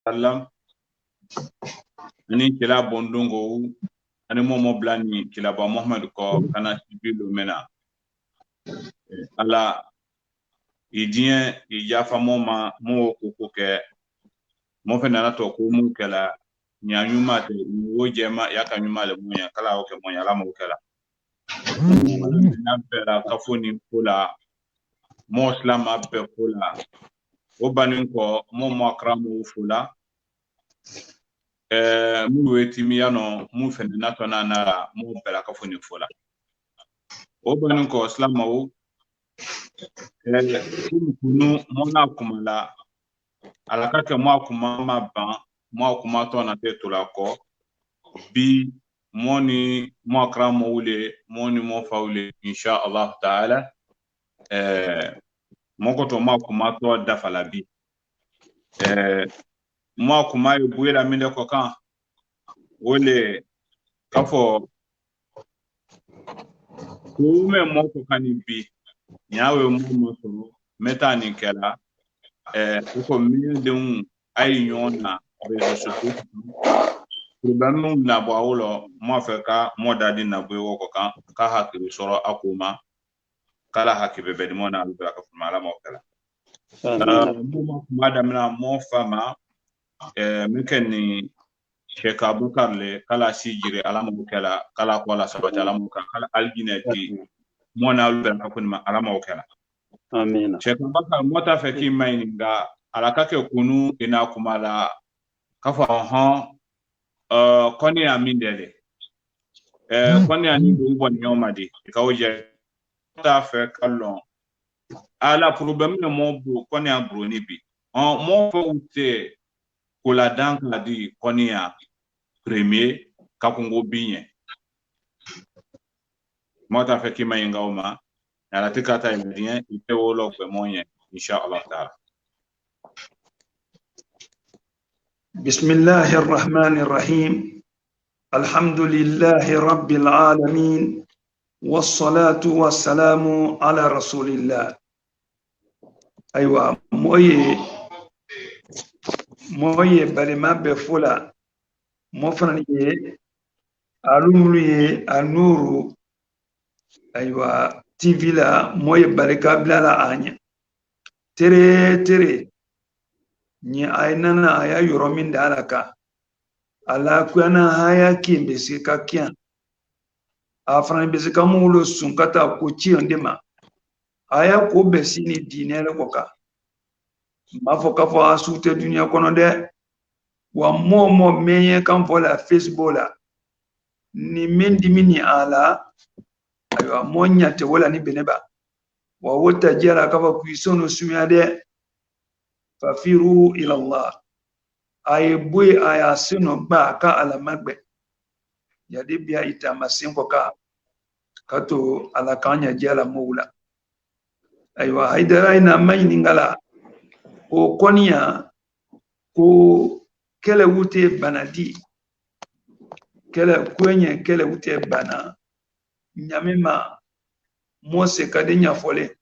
sallam ni kila bondongo ani momo blani kila ba Muhammad ko kana sibilo mena ala idien ijafa moma mo ko ke mo fe nana to ko mu kala nyanyuma te wo jema yaka nyuma le munya kala o ke munya la mo kala na bera kafoni kula mo islam abbe kula o banin ko mo makramu fula mu wetimi yano mu fe nana to na mo bera kafoni fula o banin ko islam o kunu mona kumala alaka ke mo kuma ma ban mo kuma to na te tulako bi moni mo akramo wule moni mo fawle insha Allah taala mo ko to mo kuma to dafala bi mo kuma e buela minde ko kan wole kafo ko me mo ko kani bi nyawe mo so meta ni kala ko mi de ay nyona réseaux sociaux problème na bo awolo mo fe ka mo dadi na bo wo ko kan ka hakiri soro akuma kala hakibe be mo na alba ka fuma mo kala mo madam na mo fama mekeni Sheikh Abubakar le kala sijire ala mo kala kala ko la sabata ala mo kala alginati mo na alba ka fuma ala mo kala amin Sheikh Abubakar mo ta fe ki maininga ala ka ke kunu ina kuma la kafa koni amindele koni ani do bon nyomadi ka oje ta fe kallon ala problème ne mo bu koni abroni bi mo fo ute ko la dank la di koni ya premier ka kongo binye mo ta fe ki mayinga oma ala tikata bien ite wolo ko monye insha Allah taala بسم الله الرحمن الرحيم الحمد لله رب العالمين والصلاة والسلام على رسول الله أيوة موي برما بفولا مفرني ألولي النور أيوة تيفي لا موي بركة بلا آنيا تري ni ainana aya yoromin da alaka ala kwana haya kimbe sikakian afran besika mulo sunkata ko ci ndema aya ko besini dinere koka mafoka fo asute dunia kono de wa momo menye kan fola facebook la ni mendi mini ala ayo monya te wala ni beneba wa wota jara kafa kuisono sumya de fafiru ila Allah ay boy aya sino ba ka ala magbe yadi biya ita masinko ka kato ala kanya jala mawla aywa haidara ina mayni ngala o konya ko kele wute banadi kele wute bana nyamema mose kadenya fole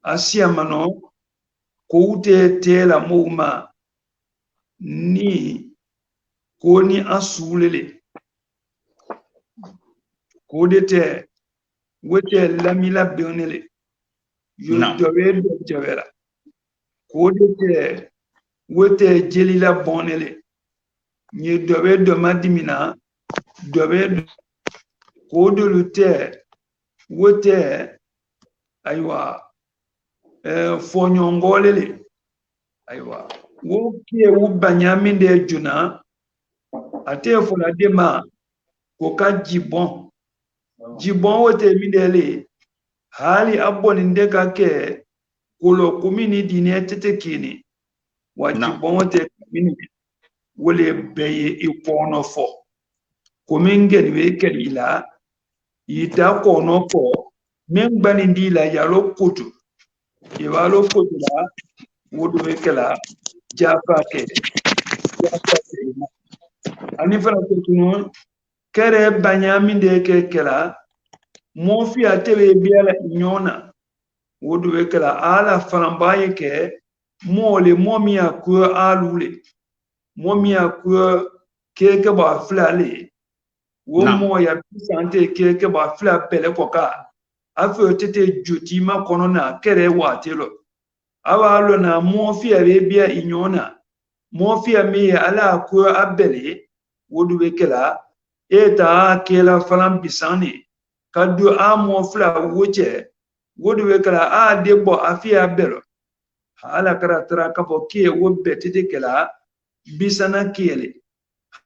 asia mano ko wute tela muma ni ko ni asulele ko dete wote lamila benele yudowe do jawera ko dete wote jelila bonele ni dowe do madimina dowe ko do lute wote aywa fonyongolele aywa wokie ubanyaminde juna ate fola dema ko ka jibon wote mindele hali abon ndeka ke kolo kumini dine tetekini wa jibon wote mini wole beye ikono fo komingen we kelila ita kono ko membani ndila yalo kutu yalo kutu la wodo wekela jafa ke ani fara kutuno kere banyami de ke kela mofi atebe biala nyona wodo wekela ala farambaye ke mole momia ko alule momi akua keke ba flale wo mo ya bisante keke ba fla pele koka afa tete jutima kono na kere watelo awa lo na mo fi bia inyona mo fi mi ala akua abele wodu bekela eta kela falam bisani kadu a mo fla woche wodu bekela a debo afia belo hala karatara kapo kie wo betete kela bisana kiele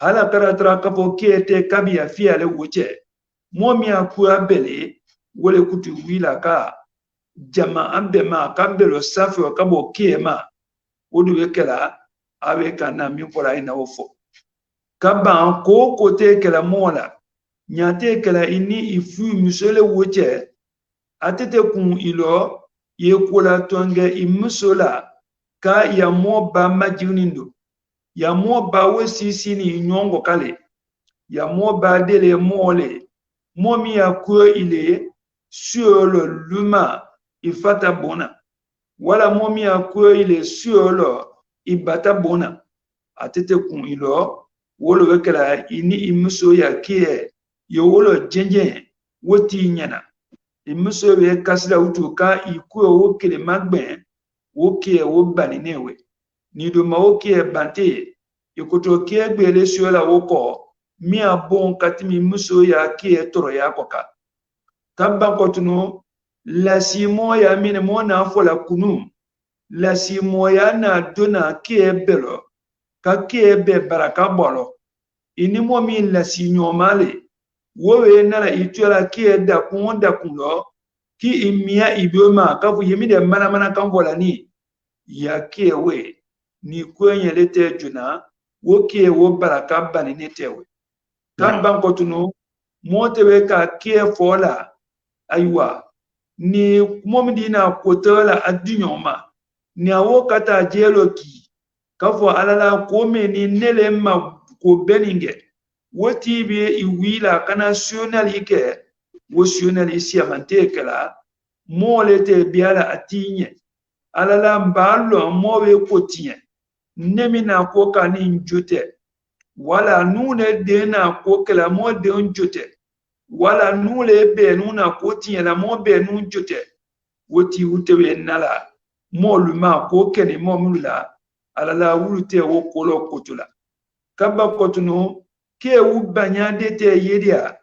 hala karatara kapo kie te kabi afia le woche momi akua bele wole kutu wila ka jama ambe ma kambelo safi wa kabo kie ma wodu bekela awe kana mi pola ina wofo kaba ko kote kela mola nyate kela ini ifu musole woche atete kun ilo ye kola tonge imusola ka ya mo ba majunindo ya mo ba wesisi ni nyongo kale ya mo ba dele mole momi ya ko ile sur le luma ifata bona wala momi ya ko ile sur le ibata bona atete kun ilo wolo wekala ini imuso ya kie yo wolo jenje woti nyana imuso be kasla utu ka ikuo wo kele magbe wo kie wo baninewe ni do ma wo kie bante ikoto kie gbele suola wo ko mi abon katimi imuso ya kie toro ya koka tamba kotuno la simo ya mine mona fola kunu la simo ya na dona kie belo ka kie be baraka bolo ini mo mi la sinyo male wowe nara ituala kie da kundo ki imia ibioma kafu yemi de mana kan vola ni ya kie we ni kwenye lete juna wo kie wo baraka bani netewe kan banko tuno motewe ka kie fola aywa ni momdina kotola adinyoma ni awo kata jelo ki kafo alala kome ni nele ma ko beninge woti be iwila kana national ike wo national isi amante kala mole te biala atinye alala mbalo mowe kotinye nemi na ko kani njute wala nune de na ko kala mo de njute wala nule be nuna kotinye la mo be njute woti utewe nala mo luma ko kene mo mula alala wulute wo kolo kotula kaba kotuno ke ubanya dete yedia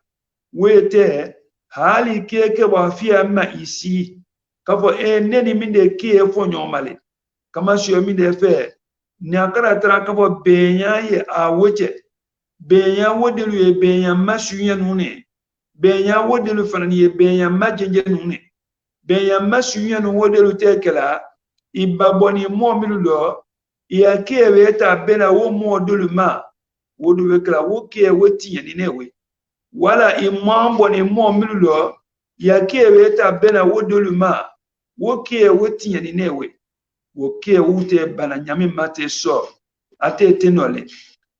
wete hali keke wafia ma isi kafo neni minde ke fonyo male kama sio minde fe nyakara tra kafo benya ye awoche benya wodelu ye benya masunya nune benya wodelu fanani ye benya majenje nune benya masunya no wodelu tekela ibaboni mo milulo ya ke weta bena wo mo duluma wodu wekla woke weti ninewe wala imambo ni mo milulo ya ke weta bena woduluma woke weti ninewe woke ute bana nyami mate so ate tenole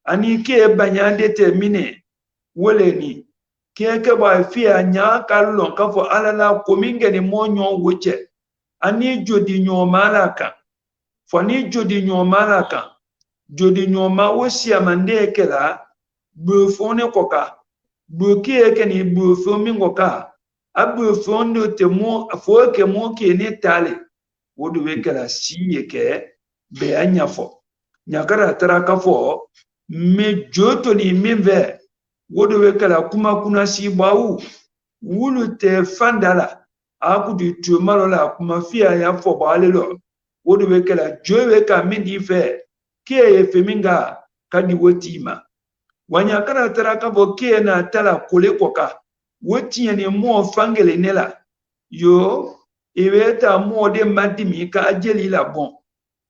ani ke banyande termine wole ni ke ba fia nya kalon kafo alala kominge ni monyo woche ani jodi nyomalaka fani jodi nyomalaka jodi nyoma wosi amande kela bufone koka bukie keni bufumi ngoka abufondo temo afoke moke ne tale wodu wekela siye ke be anyafo nyakara taraka fo me joto ni mimve wodu wekela kuma kuna si bawu wulu te fandala akudu tumalola kuma fia ya fo balelo wodu wekela jowe ka mindi fe ke feminga kadi wotima wanyakara taraka bo ke na tala kole koka wotinya ni mo fangele nela yo eweta mo de madimi ka ajeli la bon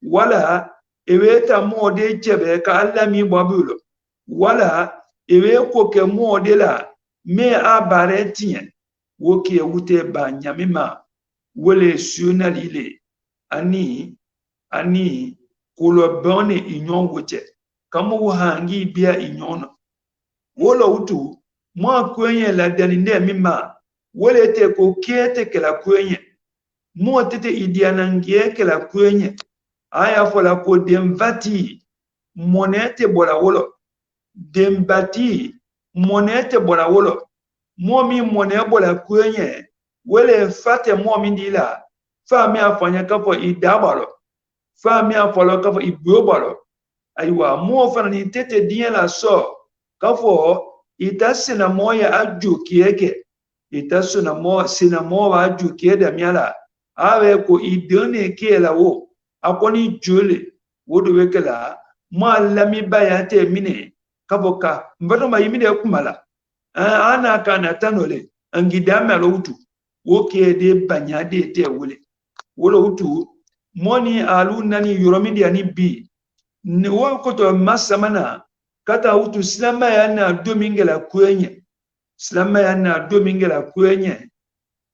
wala eweta mo de chebe ka alami babulo wala ewe ko ke mo de la me abare tinya woke wute ba nyamima wole sunalile ani kulo bone inyon woche kama wuhangi bia inyono wolo utu mwa kwenye la daninde mima wole te ko kete kela kwenye mwa tete idianangie kela kwenye aya fola ko demvati monete bola wolo dembati monete bola wolo momi mone bola kwenye wele fate momi ndila fami afanya kafo idabalo fami afalo kafo ibobalo aywa mo fana ni tete dien la so kafo itasina moya aju kieke itasina mo sina mo aju kieda miala awe ko idone kela wo akoni jole wodo wekela ma lami bayate mine kaboka mbato ma yimide kumala ana kana tanole angidama lo utu woke de banyade te wole utu moni alu nani yoromidi ani bi ne wo koto masamana kata utu silama yana domingela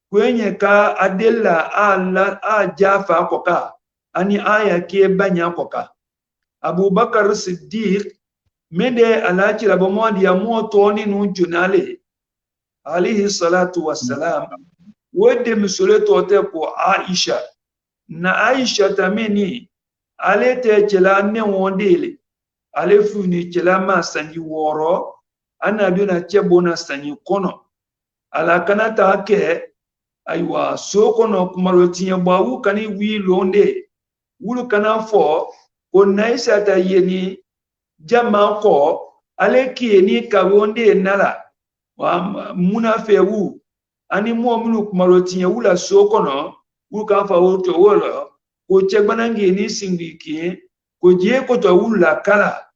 kwenye ka adela a jafa koka ani aya ke banya koka Abubakar Siddiq mende alachi la bomwadi ya moto ni nujunale alayhi salatu wassalam wede msuleto te ko Aisha na Aisha tameni alete chela ne wondele alefu ni chela ma sanyi woro ana dona chebona sanyi kono ala kanata ke aywa sokono kumalo tinya bawu kani wi londe wulu kana fo ko naisa ta yeni jama ko aleki ni kawonde nala wa munafewu ani mo mulu kumalo tinya wula sokono wulu ka fa woto wolo ko chegbanangi ni singiki ko je ko to wula kala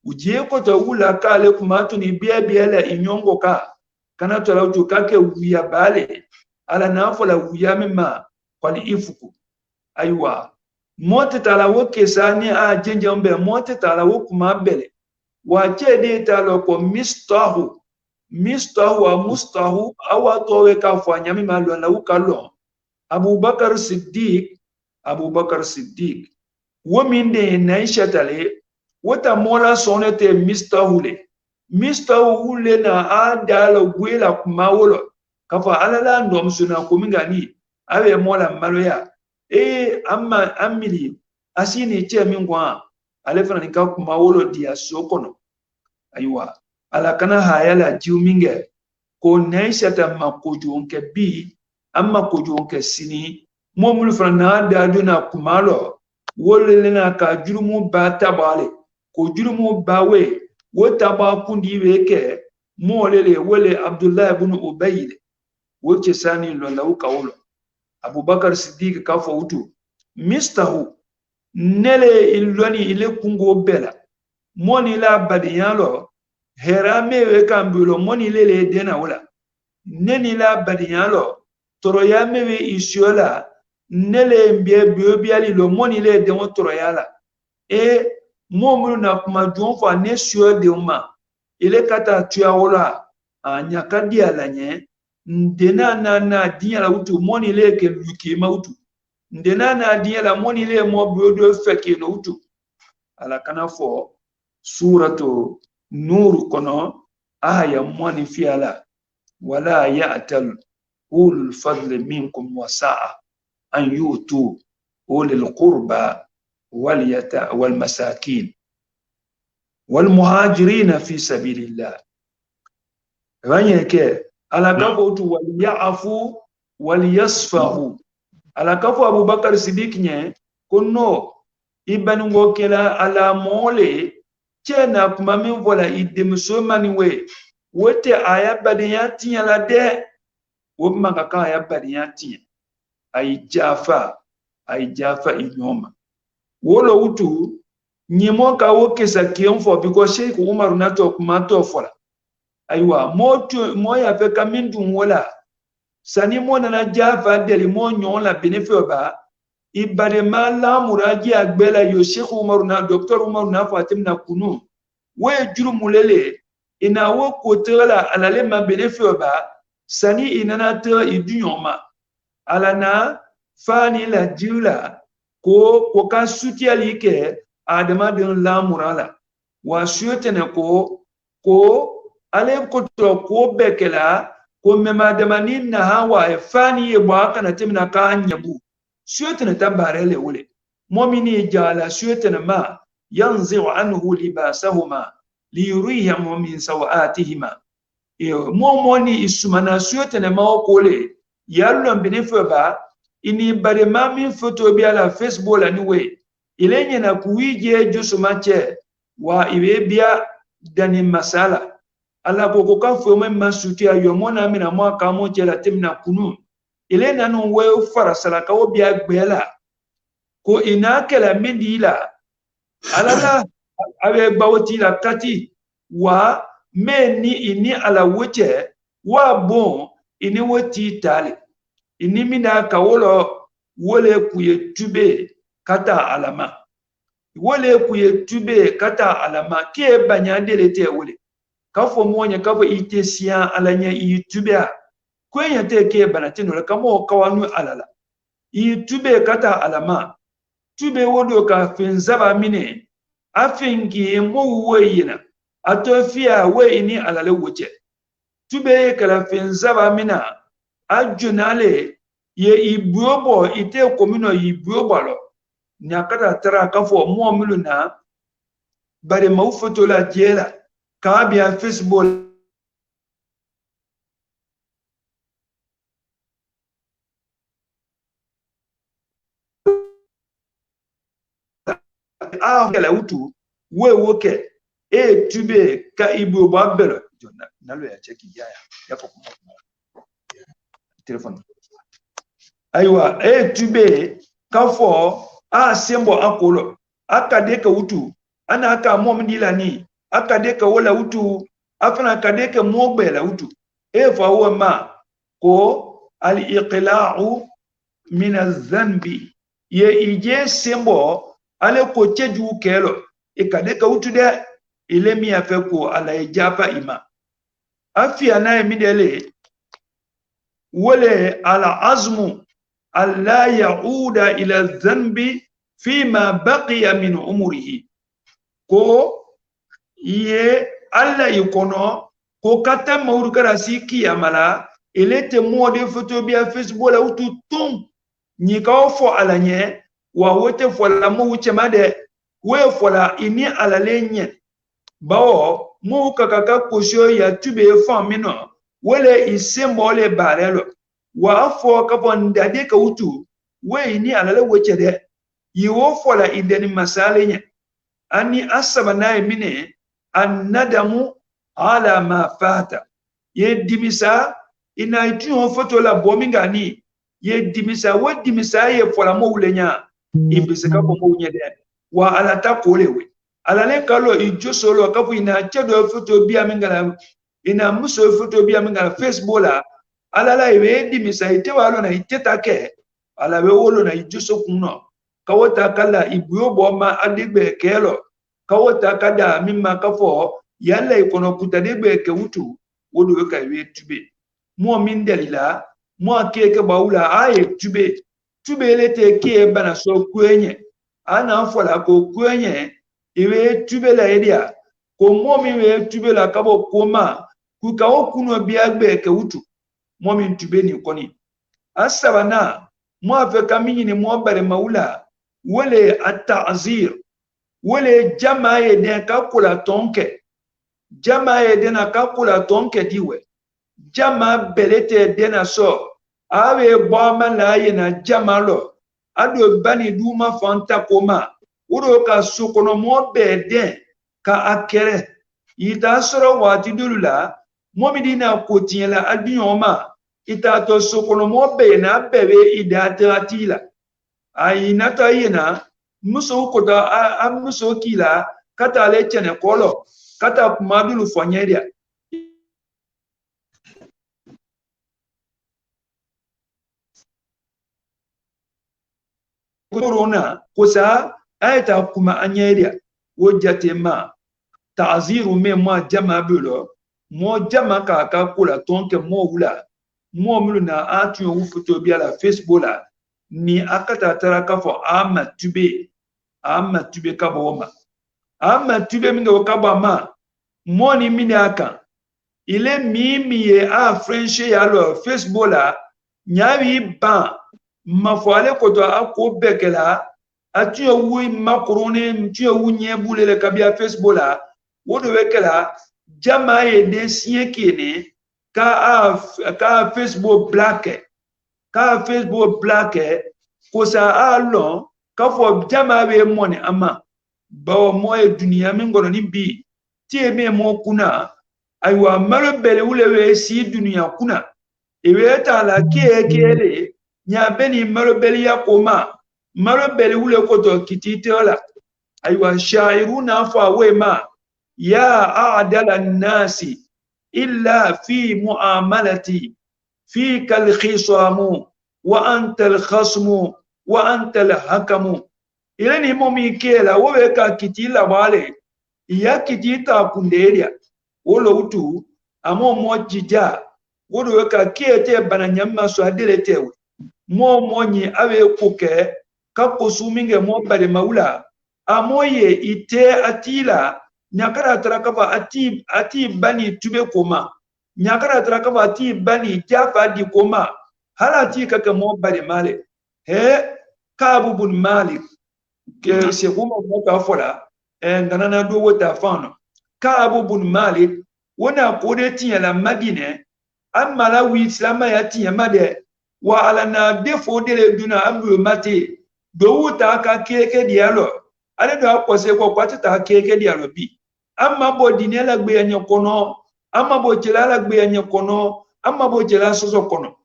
uje ko to wula kala kumatu ni bia la inyongo ka kana to lawto kake wiya bale ala nafola wiya mema kwali ifuku aywa mote tala woke sani a jenjambe mote tala wokuma bele wache de tala ko mistahu wa mustahu awa towe ka fanya mema lo na ukalo Abubakar Siddiq wominde naisha tale wata mola sonete mistahu le na adala gwela kumawolo kafa alala ndom suna kumingani awe mola maloya amma amili asini che mingwa alefana nika kumawolo dia sokono aywa ala kana hayala jiuminge ko naisha ta makojo onke bi amma kojo onke sini momul fana da duna kumalo wole na ka jurumu ba tabale ko jurumu bawe wota ba kundi weke molele wole Abdullah ibn Ubay woche sani londa ukawolo Abubakar Siddiq kafo utu mistahu nele ilwani ile kungo bela moni la badiyalo herame weka mbulo moni lele dena wala neni la badiyalo toroya mewe isiola nele mbie biobiali lo moni le demo toroyala momulu na kuma jonfa ne sio de uma ile kata tuawola nyakadi alanye ndena na diya la utu moni le ke luki mautu ndena na diya la moni le mo bodo feke no utu ala kana fo suratu nur kono aya moni fiala wala ya'tal ulul fadl minkum wasa'a an yutu ulil qurba والمساكين والمهاجرين في سبيل الله رانيك على كفوت وليعفوا وليصفحوا على كفو أبو بكر الصديق ني كنو ibanu ngokela ala mole tena kuma min vola idemso maniwe wote aya badiya tinya la de wo manga ka aya badiya tinya ay jafa inyoma wolo utu nyimo ka woke sa kiemfo because Sheikh Umar nato kumato fola aywa mo ya fe kamindu wala sani mo na jafa deli mo nyola benefit ba ibade mala muraji agbela yo Sheikh Umar na Dr. Umar na Fatim na kunu we juru mulele ina wo kotela alale ma benefit ba sani inana ta idunyoma alana fani la jula ko ka sutiali ke adama din lamurala wa suyotene ko ale ko to ko bekela ko mema adama na hawa fani e ba kana timna ka nyabu suyotene tabare le wole momini jala suyotene ma yanzi'u anhu libasahuma liyurihim min sawatihima momoni isumana suetene mawkole yallo benefe ba ini bare mami photo bi ala Facebook la niwe ilenye na kuije josumache wa iwe bia dani masala ala koko ka fo masuti ayo mona mina mwaka mo chela timna kunu ilena no we farasala ka obia gbela ko inakela medila alala awe bawti la kati wa meni ini ala woche wa bon ini woti tale ini mina kawolo wole kuye tube kata alama wole kuye tube kata alama ke banyandele te wole kafo monya kafo itesia alanya youtube kwenye te ke banatino kamo kawanu alala youtube kata alama tube wodo ka fenzaba mine afingi mo weyina atofia we ini alale woche tube kala fenzaba mina ajunale ye ibuobo ite komino ibuobo lo nyakata tara kafo mo miluna bare maufoto la jela kabia Facebook kala utu we woke tube ka ibuobo abelo nalo ya cheki ya foko telefone aywa tube kafo sembo akolo akadeka utu ana aka momdila ni akadeka wala utu afana akadeka mogbela utu fa huwa ma ko al-iqla'u min adh-dhanbi ye ije sembo ale ko cheju kelo ikadeka utu de ile mi afeko ala ijapa ima afia naye midele wale ala azmu alla yauda ila dhanbi fima baqiya min umrihi ko ye alla yukono ko kata maurukara siki amala elete mode photo bia Facebook la utu tum nyika fo alanye wa wote fo la mo wuche made we fo la ini ala lenye bawo mo kakaka kosho ya tube fam mino wale isembo le barelo wa fo kapon dade ka utu we ni alale woche de yiwo fo la ideni masalenya ani asaba naye mine annadamu ala ma fata ye dimisa ina itu photo la bomingani ye dimisa we dimisa ye fo la mo wulenya ibisika ko mo nyede wa ala ta kolewe alale kalo ijosolo kafu ina chedo photo bia mingala ina muso photo bia mingala Facebook la alala iwe dimisa ite walo na iteta ke alawe wolo na ijoso kuno kawota kala ibuyo boma adigbe kelo kawota kada mimma kafo yalla ikono kutadegbe ke utu wodo ka iwe tube mo min dalila mo keke baula aye tube lete ke bana so kwenye ana fola ko kwenye iwe tube la edia ko mo mi we tube la kabo koma ku kawo kuno biagbe ke utu mo min tube ni koni asabana mo afeka minyi ni mo bare maula wale at-ta'zir wale jamaa de kakula tonke jamaa de na kakula tonke diwe jamaa belete de na so awe boma la yena jamaa lo ado bani duma fanta koma uro ka sukono mo bede ka akere ita soro wati dulula mo midina kotiela adinyoma ita to sukono mo be na bebe idatratila aina ta yena muso kota amuso kila kata le chene kolo kata madulu fonyeria corona kosa aita kuma anyeria wojate ma ta'ziru me ma jama bulo mo jama ka kula tonke mo wula mo muluna atu wufuto bia la Facebook la ni akata taraka fo ama tube kaboma ama tube mingo kabama moni mini aka ile mimi ye a frenche ya lo Facebook la nyawi ba mafwale ko to akobekela atu wu makrone mtu wu nyebule le kabia Facebook la wodo wekela jama ye de sien kene ka Facebook black ko sa alon ka fo jama be moni ama bawo moye dunia mingono ni bi tie me mo kuna aywa malo bele wule we si dunia kuna ewe ta la kele nya beni malo bele ya koma malo bele wule ko to kitite wala aywa shairuna fa wema ya a'dala nasi illa fi muamalati fika al-khisamu wa anta al-khasmu wa anta al-hakamu ile ni momi kela wowe ka kitila wale ya kitita kunderia wolo utu amo mojija wodo ka kiete bananyama so adeletewe monyi awe kuke ka kosuminge mo bale maula amoye ite atila nyakara trakava ati bani tube koma nyakara trakava ati bani jafa di koma halati kaka mo bale male he Kabu bun Malik que c'est como moka fola nganana do wota fano Kabu bun Malik wona kode tinya la Madine amma la wi islama ya tinya made wa ala na defo dele duna ambu mate do wota ka keke dialo ale do akose ko kwatita keke dialo bi amma bo dinela gbe anya kono amma bo chela gbe anya kono amma bo chela soso kono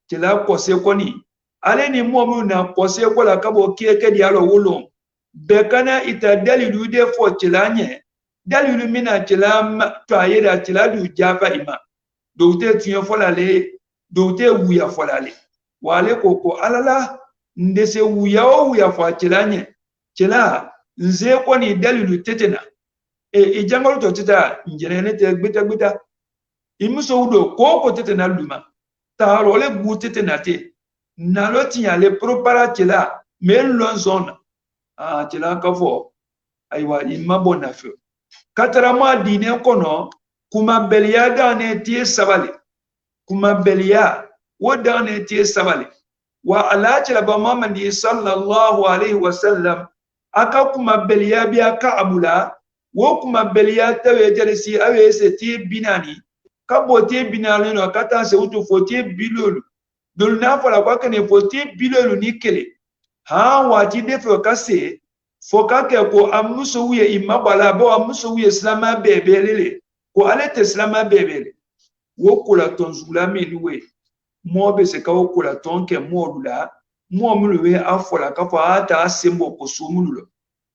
chela kose koni ale ni momu na kose ko la kabo keke dialo wolo bekana ita dalilu de fo chilanye dalilu mina chilam to ayeda chiladu jafa ima doute tuye folale doute wuya folale wale koko alala ndese wuya fo chilanye chila nze ko ni dalilu tetena ijangolo to teta njerene te gbita imso udo ko tetena luma ta role bu tetena te naloti ya le propara chila melon zone chila kafo aywa imabo nafe katarama dine kono kuma belia dane tie sabali kuma belia wodane tie sabali wa ala chila ba mamadi sallallahu alaihi wasallam aka kuma belia biya ka abula wo kuma belia tawe jelisi awe se tie binani kabo tie binani no kata se utu fotie bilolu dolna fala kwa kane fotie bilolu nikele ha wati defo kase foka ke ko amuso wiye imabala bo amuso wiye islama bebelele ko alete islama bebele wo kula tonzula meliwe mo be se ka wo kula tonke modula mo mulwe afola ka fa ata asembo ko sumululo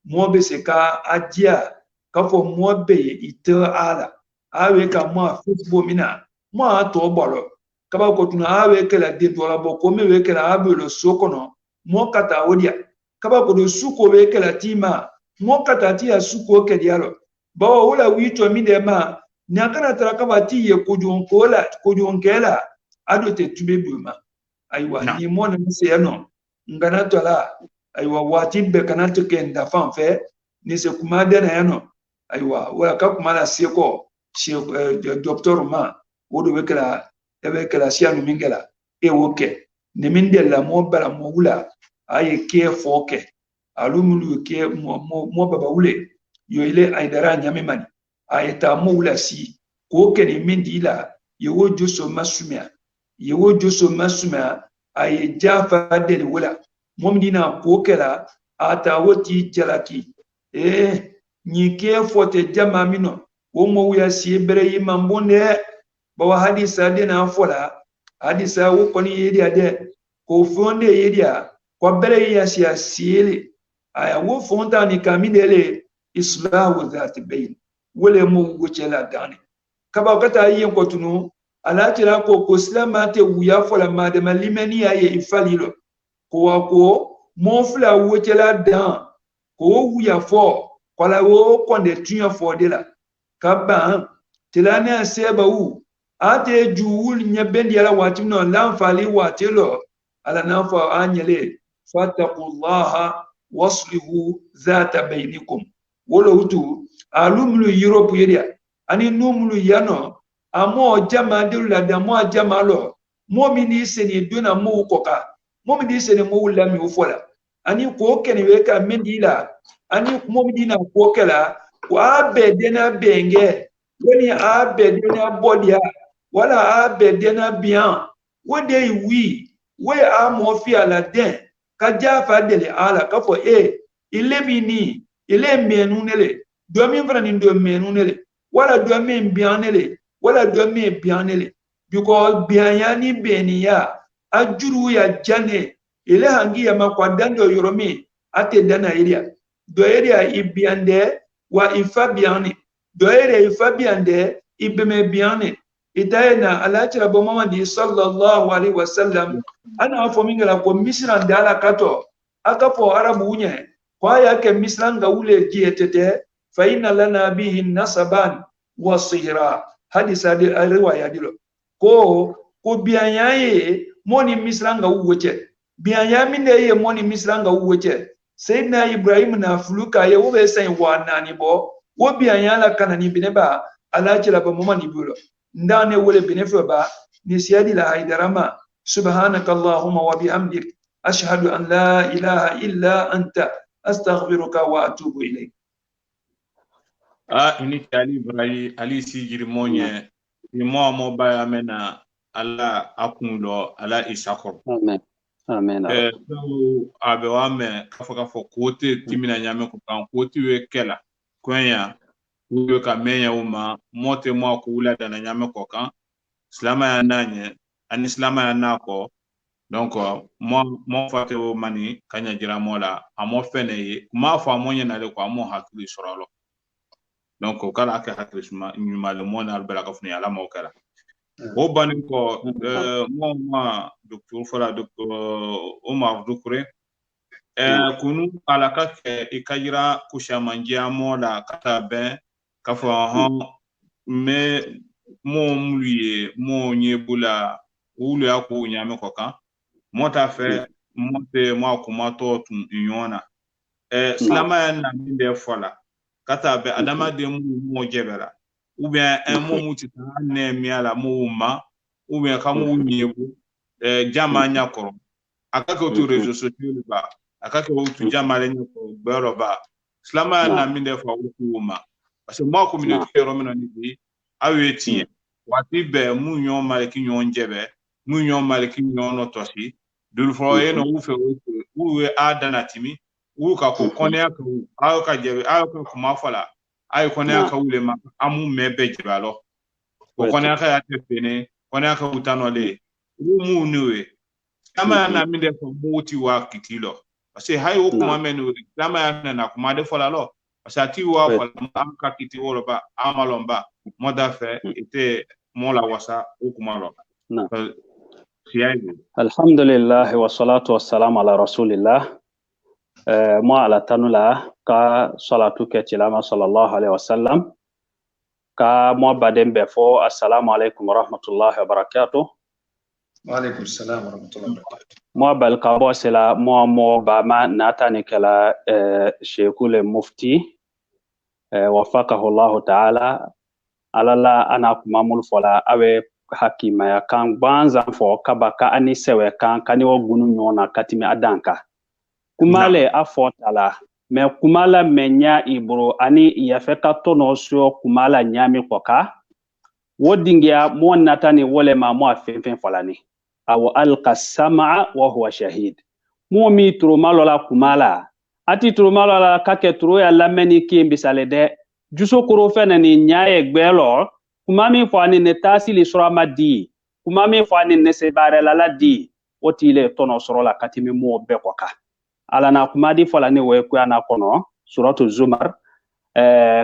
mo be se ka adia ka fo mo be ite ala awe ka mo football mina mo ato bolo ka ba ko tuna awe ke la de dola bo ko me we ke la abelo sokono mo kata odia kaba ko suko be kala tima mo kata ti ya suko ke dialo bawo wala wito mi de ma nyakana tara kaba ti ye kujonkela adote tube buma aywa ni mo na se no ngana tola aywa wati be kana to ke nda fanfe ni se kuma de na no aywa wala ka kuma la se ko docteur ma wodo be kala sia no mingela e woke ne minde la mo bala mo wula aye ke foke alumulu ke mo baba wule yo ile aidara nyame mani aye ta mo wula si ko ke ni mindila yewo joso masumia aye jafa de wula mom dina ko kela ata woti jalaki ni ke fote jama mino wo mo wuya si bere yima mbonde bawa hadisa de na fola hadisa wo koni yedi ade ko fonde yedi kwa bere ya siasili aya wo fonta ni kamidele islahu zati bayn wole mo gochela dani kaba kata yin ko tunu ala tira ko islama te wuya fola ma de malimeni ya ye ifalilo ko mo fla wochela dan ko wuya fo kola wo konde tunya fo de la kaba tilane aseba wu ate juul nyabendi ala watino lamfali watelo ala nafa anyele fattaqullaha waslihu zata bainikum wolo hutu alumlu Europe yedia ani numlu yano amo jama dilla da mo jama lo mo mini seni duna mo koka mo mini seni mo lami ufola ani ko kene we ka mendila ani mo dina ko kala wa bedena benge woni a bedena bodia wala a bedena bien wode wi we a mo fi ala den ka jafa dele ala ka fo ile bini ile menu nele do mi fana ni do menu nele wala do mi bien nele wala do mi bien nele because bien ya ni beniya ajuru ya jane ile hangi ya makwadando yoromi ate dana area do area ibiande wa ifabiane do area ifabiande ibeme biane itayena alachira bo Muhammad sallallahu alaihi wasallam ana afo mingala ko misra ndala kato akapo arabu unye kwa yake misra ngaule jietete fa inna lana bihi nasaban wa sihra hadisa di riwaya dilo ko bianyaye moni misra ngauweche bianya minde ye moni misra ngauweche Sayyidina Ibrahim na fuluka ye wo be sen wa nani bo wo bianya la kanani bineba alachira bo Muhammad bulo ndane wole benefe ba ni siyadi la haidarama subhanaka allahumma wa bihamdik ashhadu an la ilaha illa anta astaghfiruka wa atubu ilayk. Ini Ali Ibrahim Ali Sijiri monye imo mo ba amena ala akunlo ala isakor. Amen. Amen. So abe wame kafo kote timina nyame ko kan kote we kela kwenya uwe ka menya uma mote mwa ko ula dana nyame ko kan islama ya nanye an islama ya nako donc mo fate o mani kanya jira mola amo fene ma fa monye na le ko amo hakili sorolo donc kala aka hakili nyuma le mona albala ka funi ala mo kala o bani ko mo docteur fala docteur Omar Doucouré kunu ala ka ikajira kushamanjia mola kata ben kafo me mo mluye mo nyebula ulu ya ku nyame ko kan mota fe mote mo kuma to tun yona slama ya na minde fola kata be adama de mo jebera ou bien un mo muti ne miala mo ma ou bien kamu nyebu jama nyakoro akaka to réseaux sociaux ba akaka to jama le nyakoro bero ba slama ya na minde fo ma parce que moi communauté romano ni aweti wati be mu nyon maliki nyon jebe mu nyon maliki nyon otosi dul froye no ufe uwe adana timi uka ko konya ko aka jebe aka ko mafala ay konya ka ule ma amu mebe jebe alo ko konya ka ya tefene konya ka utano le mu nuwe kama na minde ko muti wa kitilo parce que hay o kuma menu kama na kuma de fola lo parce que wa fola amka kiti wolo ba amalomba moda fe était mon la wasa ou kuma lo alhamdulillah wa salatu wassalamu ala rasulillah mo ala tanula ka salatu ke tilama sallallahu alaihi wasallam ka mo badem be fo assalamu alaikum wa rahmatullahi wa barakatuh. Wa alaikum assalam wa rahmatullahi wa barakatuh. Mo bal ka bo sela mo ba ma natani kala sheikhul mufti wafaqahu Allah ta'ala alala ana kuma mul fola awe hakima ya kan banza fo kabaka ani sewe kan kani wo gunu nyona katimi adanka kumale afotala me kumala menya ibro ani yafeka tono so kumala nyami koka wodingia mo natani wole ma mo afenfen folani aw alqa sam'a wa huwa shahid mo mi tro malola kumala ati tro malola kake tro ya lameni kimbi salede juso koro fene ni nyaye gbelo kumami fo ani ne tasili surama di kumami fo ani ne sebare lala di otile tono sorola katimi mo be koka ala na kumadi fo la ne we ku ana kono suratu zumar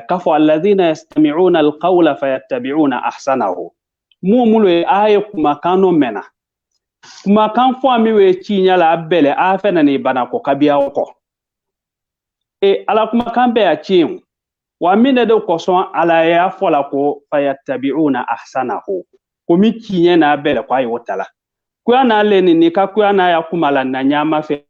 kafo alladhina yastami'una alqawla fayattabi'una ahsanahu mo mulo aye kuma kano mena kuma kan fo ami we chinya la bele a fene ni bana ko kabia ko ala kuma kan be a chin wa mine de koson ala ya fola ko fayattabi'una ahsanahu ko mi kinye na bele kwa yotala ku ana leni ni ka ku ana ya kumala na nyama fe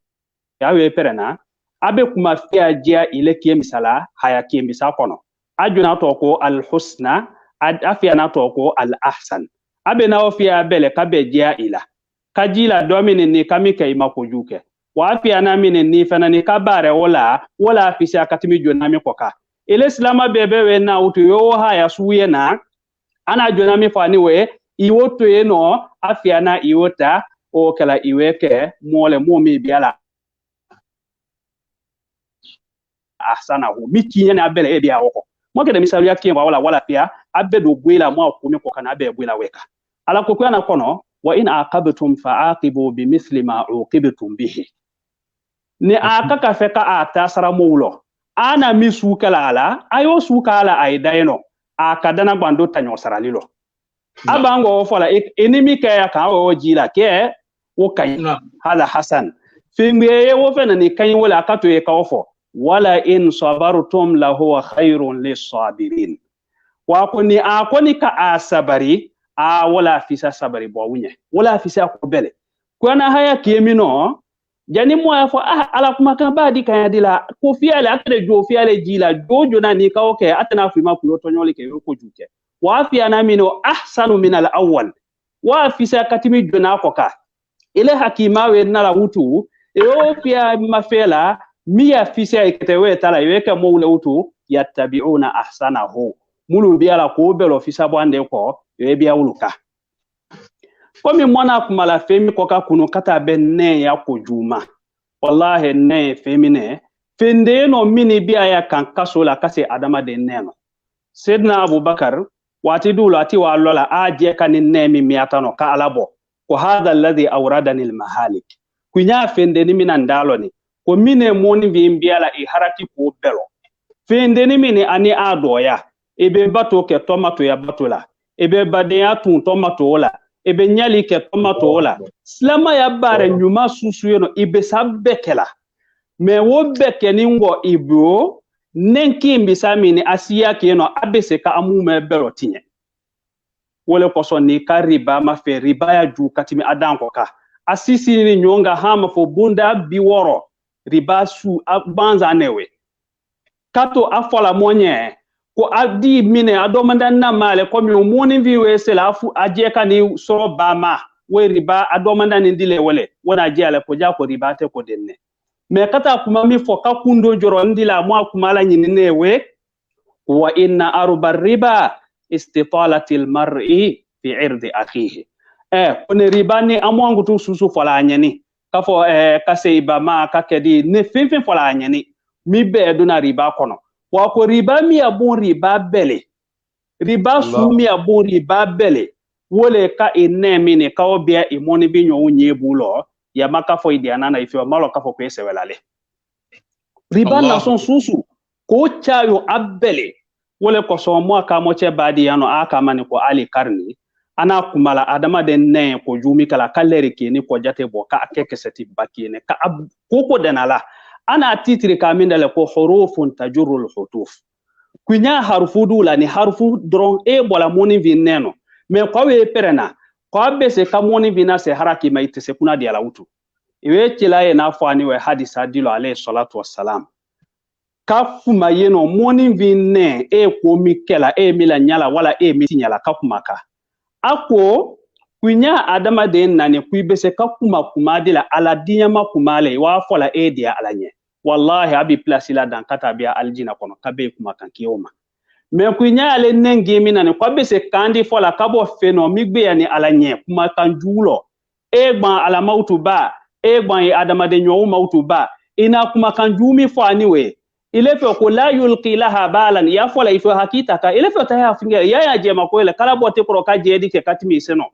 ya we perena abe kuma fiya jia ile kie misala haya kie misa kono ajuna to ko al husna afia na to ko al ahsan abe na ofia bele ka be jia ila kajila domini ni kamike imakojuke wa fiana mini ni fana ni kabare wala fisa katimi jonami koka ile islama bebe we na utu yo haya suye na ana jonami fani we iwoto eno afiana iwota o kala iweke mole momi biala ahsana hu mikinya na bele ebia woko mo ke de misalu ya kiemba wala pia abedo bwila mo ko mi ko kana be bwila weka ala ko kana kono wa in aqabtum fa'aqibu bimithli ma uqibtum bihi ni akaka feka atasara mowlo ana mi sukala ala ayo sukala ay dayno akadana gbando tanyo saralilo abango fola enimi kaya ka o jila ke wo kay hala hasan fimbe wo fena ni kay wala akato e ka ofo wala in sabartum la huwa khairun lis-sabirin wa kuni akoni ka asabari a wala fisa sabari bo wunye wala fisa ko bele kwana haya kemino jani mo ya fo ala kuma kan badi kan yadila ko fiale akade jo fiale jila jojo na ni ka oke atana fima ku yoto nyole ke ko juke wa fi ana mino ahsanu min al-awwal wa fisa katimi jona ko ka ile hakima we na la utu e o pia mafela miya fisa iketewe tala yeka mo ule utu yattabi'una ahsanahu mulu biala ko belo fisa bwande ko yebia uluka komi mwana kumala femi koka kunu kata benne ya kujuma wallahi ne femine fende no mini biya ya kan kasola kase adama de neno sidna abubakar wati dulu ati wa lola aje kan nemi miatano ka alabo ko hada alladhi awradani almahalik kunya fende ni minandalo ni ko mine moni biala i harati ko belo fende ni mini ani adoya ebe bato ke tomato ya batola ebe badea tun tomato la ebe nyali ke tomato la slama ya bare nyuma susu yeno ibe sabbekela me wo beke ningo ibro nenki mbisami ni asiya ke no abese ka amume belo tinye wole koso ni ka riba ma fe riba ya ju katimi adan ko ka asisi ni nyonga hama fo bunda biworo riba su banza newe kato afola monye ko adi mine adomanda na male ko mi moni viwe sela fu aje kani so bama we riba adomanda ni ndile wole wona je ala ko ja ko riba te ko denne me kata kuma mi fo ka kundo joro ndila mo kuma la nyine we wa inna arba riba istitalatil mar'i fi irdi akhihi kone riba ni amongu tu susu fola nyani ka fo kase ibama ka kedi ne finfin fola nyani mi be do na riba kono wa ko riba mi abun riba bele riba su mi abun riba bele wole ka enemi ne ka obia imoni bi nyo unye bulo ya maka fo idiana na ifi malo ka fo kwese welale riba na son susu ko chayo abele wole ko so mo aka mo che badi yano aka mani ko ali karni ana kumala adama de ne ko jumi kala kalere ke ni ko jate bo ka akeke seti bakine ka koko denala ana titri kaminda le ko hurufun tajurul hutuf kunya harfu dula ni harfu dron e bola moni vineno me ko we perena ko bese ka moni vina se haraki maite se kuna dia lautu iwe chilaye na fani we hadisa dilo alayhi salatu wassalam kafuma yeno moni vinne e ko mikela e mila nyala wala e mitinyala kafumaka ako kunya adama de nani kuibese kakuma kumadila ala diyama kumale wa fola edia alanye wallahi abi plasila dan katabia aljina kono kabe kuma kankioma me kunya ale nengi minani kwabese kandi fola kabo feno migbe yani alanye kuma kanjulo egba ala mautu ba egba adama de nyo mautu ba ina kuma kanjumi fo aniwe ilefe ko la yulqi laha balan ya fola ifo hakita ka ilefe ta ya finge ya jema ko ile kala bote ko ka jedi ke katimi seno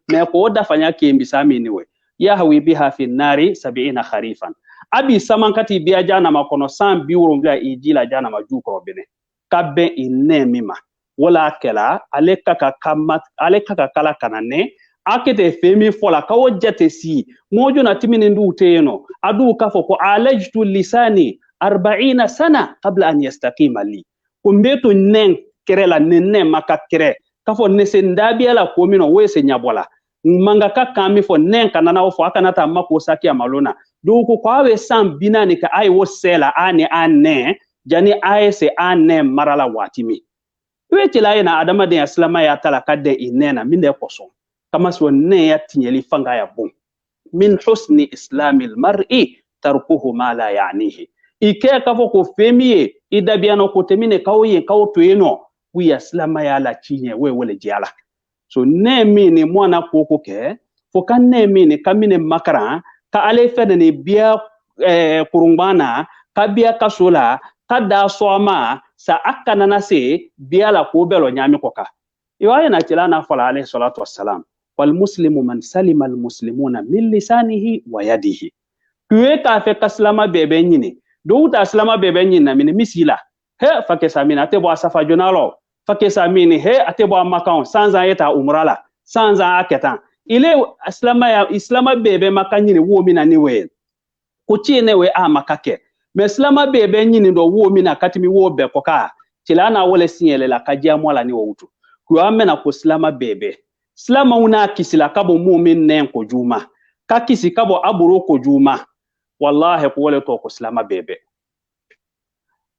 me ko da fanya ke mbisami niwe ya hawi biha fi nari 70 kharifan abi saman kati biya jana makono san biwro ngla ijila jana majuko bene kabbe inne mima wala kala aleka kala kanane akete femi fola kawo jate si mojo na timini ndu teno adu kafo ko alajtu lisani 40 sana qabla an yastaqima li kumbeto nen kerela nenne makakere kafo nese ndabiala ko mino wese nyabola manga ka kami fo nen kanana ofo akanata mako saki amalona duko kwawe sam binani ka ai wosela ane jani ai se ane marala watimi weti la ina adama de islama ya tala kadde inena minde koso kama so ne ya tinyeli fanga ya bon min husni islamil mar'i tarkuhu ma la ya'nihi ike ka fo ko femiye idabiano ko temine kawye kawtoyeno wiya slama ya la chinye we wele jiala so ne mini mwana koko ke fo kan ne mini kamine makara ka ale fede ni biya kurungbana ka biya kasola ka da soma sa akana na se biya la ko belo nyami koka iwaye na kilana fala alayhi salatu wassalam wal muslimu man salima al muslimuna min lisanihi wa yadihi tuwe ka fe kaslama bebe nyini do ta slama bebe nyini na mini misila he fake samina te bo asafa jonalo fake samini he ate bo makan sanza yeta umrala sanza aketan ile islama bebe makanyini wo mina niwe ko chine we a makake me islama bebe nyini do wo mina katimi wo be koka tilana wole sinyele la kajia mwala ni wutu ku amena ko islama bebe islama una kisila kabo mu'min nen ko juma ka kisi kabo aburo ko juma wallahi ko wole to ko islama bebe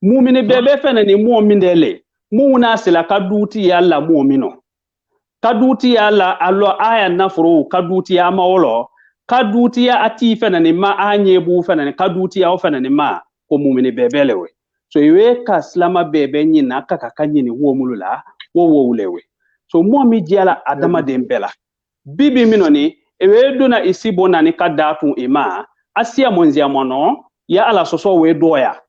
mu'min bebe fene ni mu'min dele mu'una sila kaduti yalla mu'mino kaduti yalla allo aya nafru kaduti ya mawlo kaduti ya ati fene ni ma anyebu fene ni kaduti ya fene ni ma ko mu'min bebe lewe so iwe ka islama bebe nyina kaka kanyini wo mulula wo ulewe so mo mi jiala adama dembela bibi minoni ewe duna isibona ni kadatu ima asia monzia mono ya ala soso we doya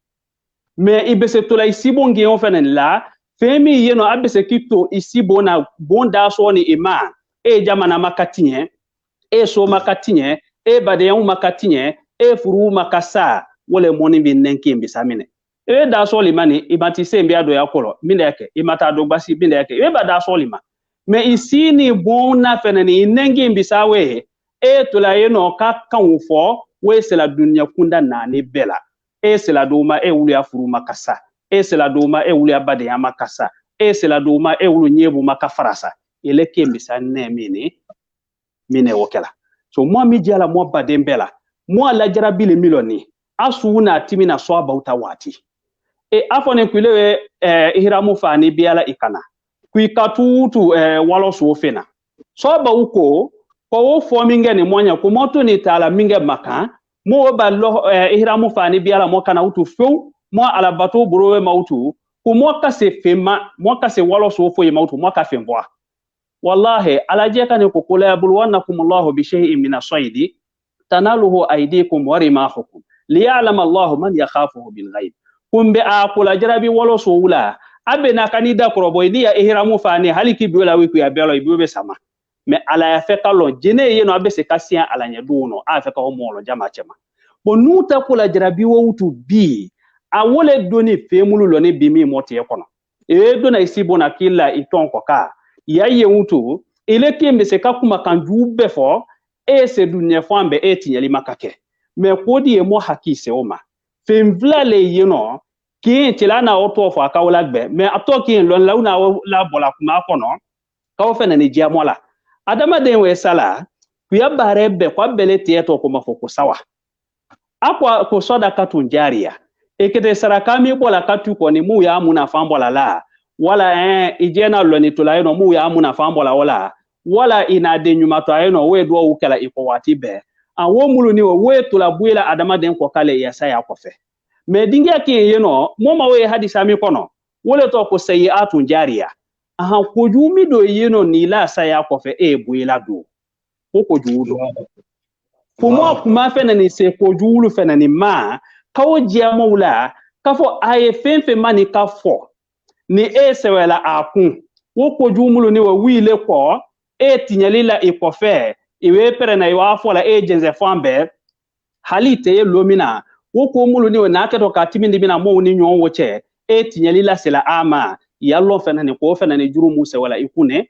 me ibese tola isibonge on fenen la femi yeno abese kito isibona bonda so ni ima e jamana makatinye e so makatinye e badeyan makatinye e furu makasa wole moni bi nenki mbisamine e da so limani imati sembe ado yakolo minde yake imata do gbasi minde yake e ba da so lima me isini bona fenani nengi mbisawe e tola yeno ka kanfo we se la dunya kunda nani bela e se la doma e wulu ya furu makasa e se la doma e wulu ya bade ya makasa e se la doma e wulu nyebu makafarasa ele ke mbisa ne mine wokela so mo mi jala mo bade mbela mo la jarabile miloni asuna timina so bauta wati e afone kulewe ihramu fani biala ikana kuikatutu walo sofena so ba uko ko wo fo minge ni monya ko moto ni tala minge maka mo ba lo ihramu fani biala mo kana utu few mo ala bato burowe mautu ko mo ka se fema mo ka se walo sofo e mautu mo ka femboa wallahi ala je kan ko kula bulwanakum allah bi shay'in min as-sayd tanaluhu aydikum wa rimahukum liya'lam allah man yakhafuhu bil ghaib kumbe akula jarabi walo so wula abe na kanida koroboy ni ya ihramu fani haliki biwala wiku ya belo ibibe sama me ala ya feka lo jene yeno abe se kasian ala nyaduno a feka ho molo jama chema bonuta kula jarabi wo utu bi awole doni femulu lo ne bimi moti ekono e dona isibona kila itonko ka yaye utu ile kembe se kakuma kanju befo e se dunya fambe e tinyali makake me kodi e mo hakise oma femvla le yeno ki tilana oto fo akawla gbe me atoki lon launa la bola kuma kono kawo fena ni jiamola adama den we sala kuya bare be kwa bele tieto ko mafoko sawa akwa ko soda katun jaria ekete saraka mi bola katu ko ni mu ya amuna fambola la wala ijena loni tulayeno mu ya amuna fambola wala ina de nyuma to ayeno we do ukela iko wati be awo mulu ni we tula buela adama den ko kale ya saya ko fe me dinga ki yeno moma we hadisa mi kono wole to ko sayiatun jariya aha ko jumi do yeno ni la saya ko fe e buela do ko juudo ko mo kuma fena ni se ko juulu fena ni ma kawo jia mawla kafo aye fenfe mani kafo ni e sewela akun wo ko jumulu ni wo wile ko e tinyalila ikofe iwe pere na iwa fola e jenze fambe halite ye lomina wo ko mulu ni na keto ka timindi bina mo ni nyon woche e tinyalila sela ama yallo fena ni ko fena ni juru musa wala ikune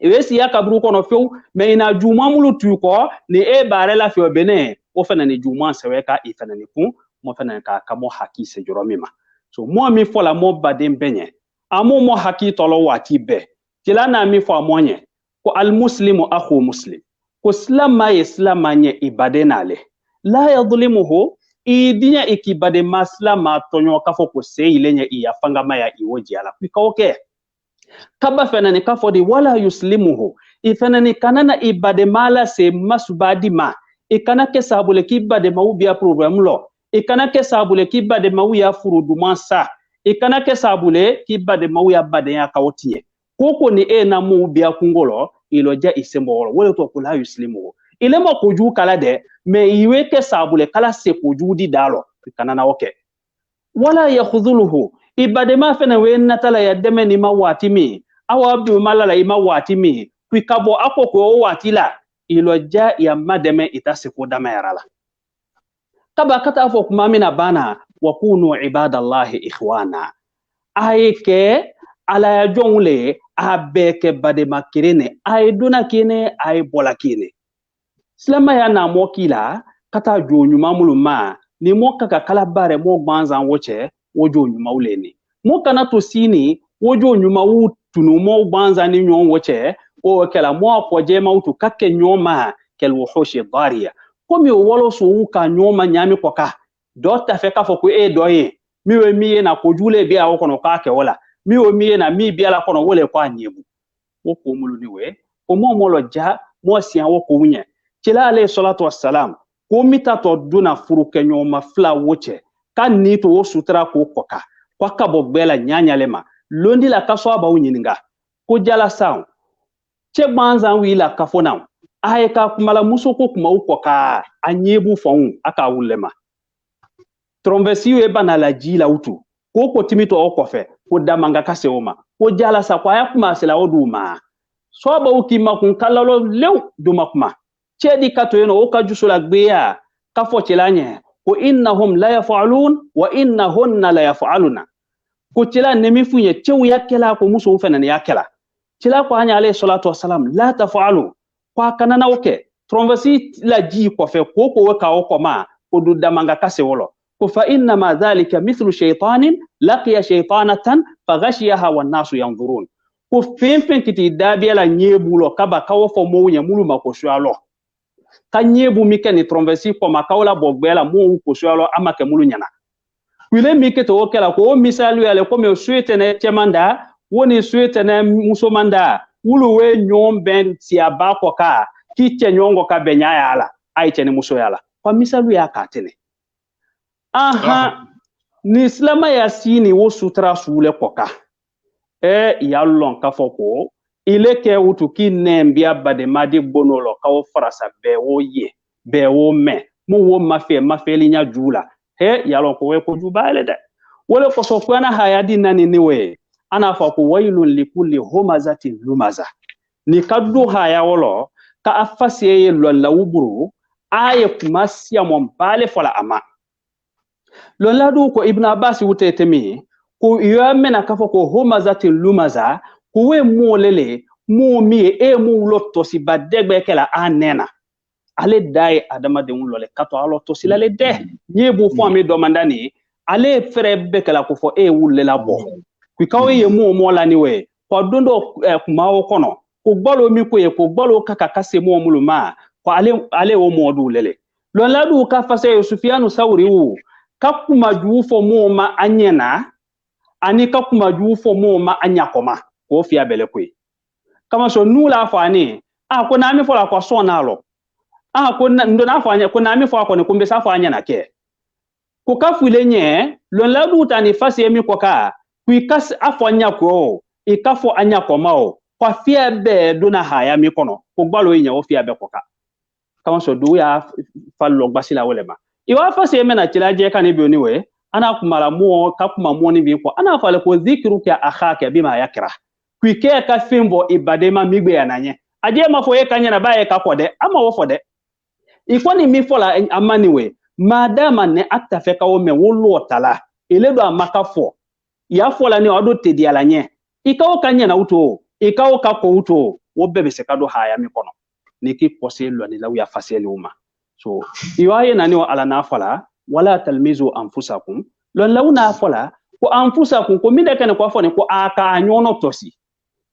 iwe si yakabru kono few me ina juma mulu tuko ni e barela fe bene o fena ni juma seweka ifena ni kun mo fena ka kamo haki se joromima so mo mi fola mo badem benye amo mo haki tolo wati be tilana mi fo amonye ko al muslimu akhu muslim ko slama islama nye ibadenale la yadhlimuhu idinya ikibade maslama tonyo kafo ko seilenye iyafanga maya iwoji ala kwikaoke kaba fenani kafo di wala yuslimuhu ifenani kanana ibade mala se masubadi ma ikana ke sabule ki bade mawu biya problem lo ikana ke sabule ki bade mawu ya furu duman sa ikana ke sabule ki bade mawu ya bade ya kawotiye koko ni na mu biya kungolo iloja isembolo wole to kula yuslimu ile mo koju kala de me iwe ke sabule kala se koju di dalo ikana na oke wala yakhudhuluhu ibade ma fena we natala ya deme ni mawatimi awa bi malala ima watimi kwikabo akoko watila iloja ya mademe itasifu dama yarala kaba kata fo kuma mina bana wa kunu ibadallahi ikhwana ayeke ala ya jongle abeke badema kirene ay duna kine ay bola kine silama ya na mokila kata jonyuma muluma ni mokaka kala bare mo gbanza woche wojo nyuma uleni mokana to sini wojo nyuma wu tunu mo gbanza ni nyon woche o kala mo poje mautu kake nyoma kel wuhushi dariya komi wolo so ka nyoma nyami koka dota fe ka foko doye miwe miye na kojule bia wokono ka ke wala miwe miye na mi bia la kono wole kwa nyebu woko mulu niwe o mo molo ja mo sian woko wunya kila alayhi salatu wassalam ko mita to duna furu ke nyoma fla woche kan ni to sutra ko koka kwa ka bogbela nyanya lema londi la kaso aba unyininga ko jala saw che banza wila kafona aye ka kumala musoko kuma ukoka anyebu fon aka wulema trombesi we banala jila utu ko timito okofe ko damanga kaseoma ko jala sa kwa yakuma sela oduma so ba ukima kun kalalo lew duma kuma chedi kato yeno oka jusula gbeya kafo chelanye ko innahum la yaf'alun wa innahunna la yaf'aluna ko chela nemi funye chewu yakela ko muso fenane yakela chela ko anya alayhi salatu wassalam la taf'alu kwa kanana oke trombesi la ji ko fe ko weka okoma ko du damanga kasewolo ko fa inna ma dhalika mithlu shaytanin laqiya shaytanatan faghashiyaha wan nasu yanzurun ko femfen kiti dabiela nyebulo kaba kawo fo mownya muluma ko swalo ka nyebu mikeni trombesi ko makawla bogbela mo ko swalo amake mulu nyana kwile miketo okela ko misalu yale ko me suete ne chemanda woni suete ne musomanda wulu we nyom ben siaba ko ka kiche nyongo ka benya yala aiche ni muso yala kwa misalu ya katene aha ni islama ya sini wo sutra sule koka yallon ka foko ile ke wutu ki nembia bade madi bonolo ka wo farasa be wo ye be wo me mo wo mafeli nya jula yallon ko we ko jubale de wala ko so kwana hayadi nani niwe ana fa ko wailun likulli humazatin lumaza ni kaddu haya wolo ka afasiye lolla wuburu aye kuma siya mon bale fola ama lolla du ko ibn abbas wutetemi ko yamena ka fa ko humazatin lumaza ko we molele mo mi mu lotto si badegbe kala anena ale dai adama de un lole kato alotto si lale de nyebu fo mi do mandani ale frebe kala ko fo wulle la bo kwikawe ye mo la niwe ko dondo kuma o kono ko gbolo mi ko ye ko gbolo kaka kase mo muluma ko ale o modu lele lon la du ka fase Sufyanu Sauri wu ka kuma juufo mo ma anyena ani ka kuma juufo mo ma anyakoma ko fia bele ko kama so nula fani ko na mi fola ko sonalo ko ndo na fanya ko na mi fo ko ne kumbe sa fanya na ke ko ka fulenye lon la du tani fase mi ko ka kwikas afanya ko ikafo anya komao kwa fia be dona haya mi kono ko gbalo yin o fia be koka kama so du ya fallo gbasila wolema iwa fa se mena tilaje kan bi oniwe ana kumala mo ka kuma mo ni bi ko ana fale ko zikru ka akhaka bima yakra kwike ka fimbo ibadema migbe yananye aje mafo ye kanya na baye ka kode ama wo fode ifoni mi fola amaniwe madama ne atafeka wo me wo lotala eledo amaka fo ya fola ni odo tedi alanye ikawo kanya na uto ikawo ka ko uto wo bebe se kado haya mi kono niki poselo ni lawu ya faseli uma so iwaye nani wa ala nafala wala talmizu anfusakum lon lawu nafala ko anfusakum ko minde kan ko fone ko aka nyono tosi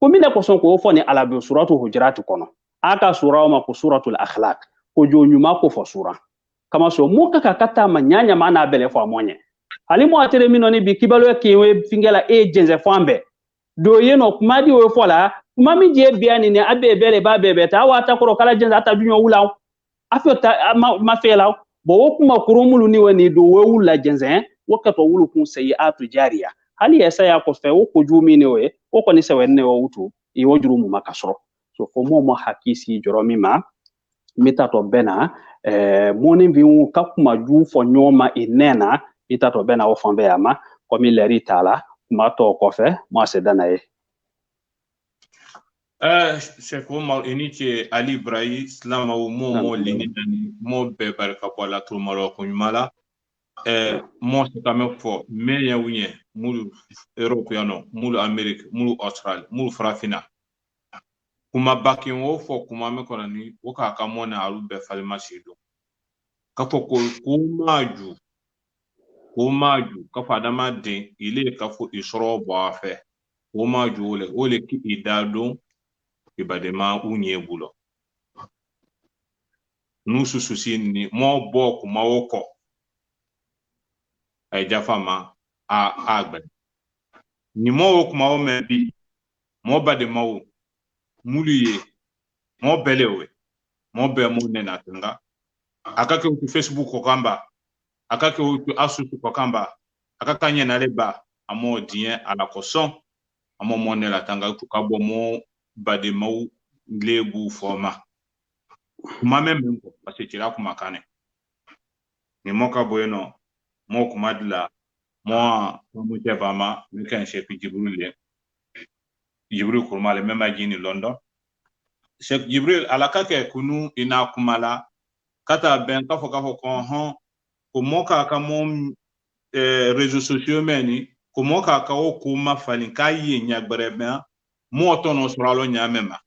ko minde ko son ko fone ala bi suratu hujurat kono aka sura ma ko suratul akhlaq ko jonyuma ko fo sura kama so muka kata manyanya mana bele fo amonye alimu atere minoni bi kibalo kiwe fingela jenze fambe do yeno kumadi we fola kumami je biani ne abebele babebe ta wata koro kala jenza ata dunyo wula afeta ma fela bo wokuma kurumulu ni wani do wula jenzen wakato wulu kun sayiatu jariya hali ya saya ko fe woko jumi ne we woko ni sewenne wo wutu i wojuru mu makasro so ko mo hakisi joromi ma mitato bena moni bi kakuma ju fo nyoma inena mitato bena wo fonbe ama ko mi leri tala kuma to ko fe mo se danaye Sheikh Omar iniche Ali Ibrahim Islam au mo lini mo be barka pola to maro kunyumala mo se kame fo meya wunye mulu Europeano mulu Amerique mulu Australie mulu Frafina kuma bakin wo fo kuma me konani wo ka kamona alu be falma shido ka fo ko maju ka fa dama de ile ka fo isro bo afe ko maju ole ki idado ibadema unye bulo nusu susini mo boku mawoko ay jafama a agbe ni mo woku mawo mebi mo bade mawo muliye mo belewe mo be mo nena tanga akake ku Facebook ko kamba akake ku asusu ko kamba akaka nyena leba amo dien ala koson amo mo nela tanga ku kabo mo bade mau lebu forma kuma membe ko pasitira kuma kane ni moka bueno mo kuma dila mo mu tebama ni kan Sheikh Jibril kuma le mema jini London Sheikh Jibril alaka ke kunu ina kumala kata ben ka fo ko ko moka ka mo réseaux sociaux meni ko moka ka o kuma falin kayi nyagbere ben mo tono suralo nyamema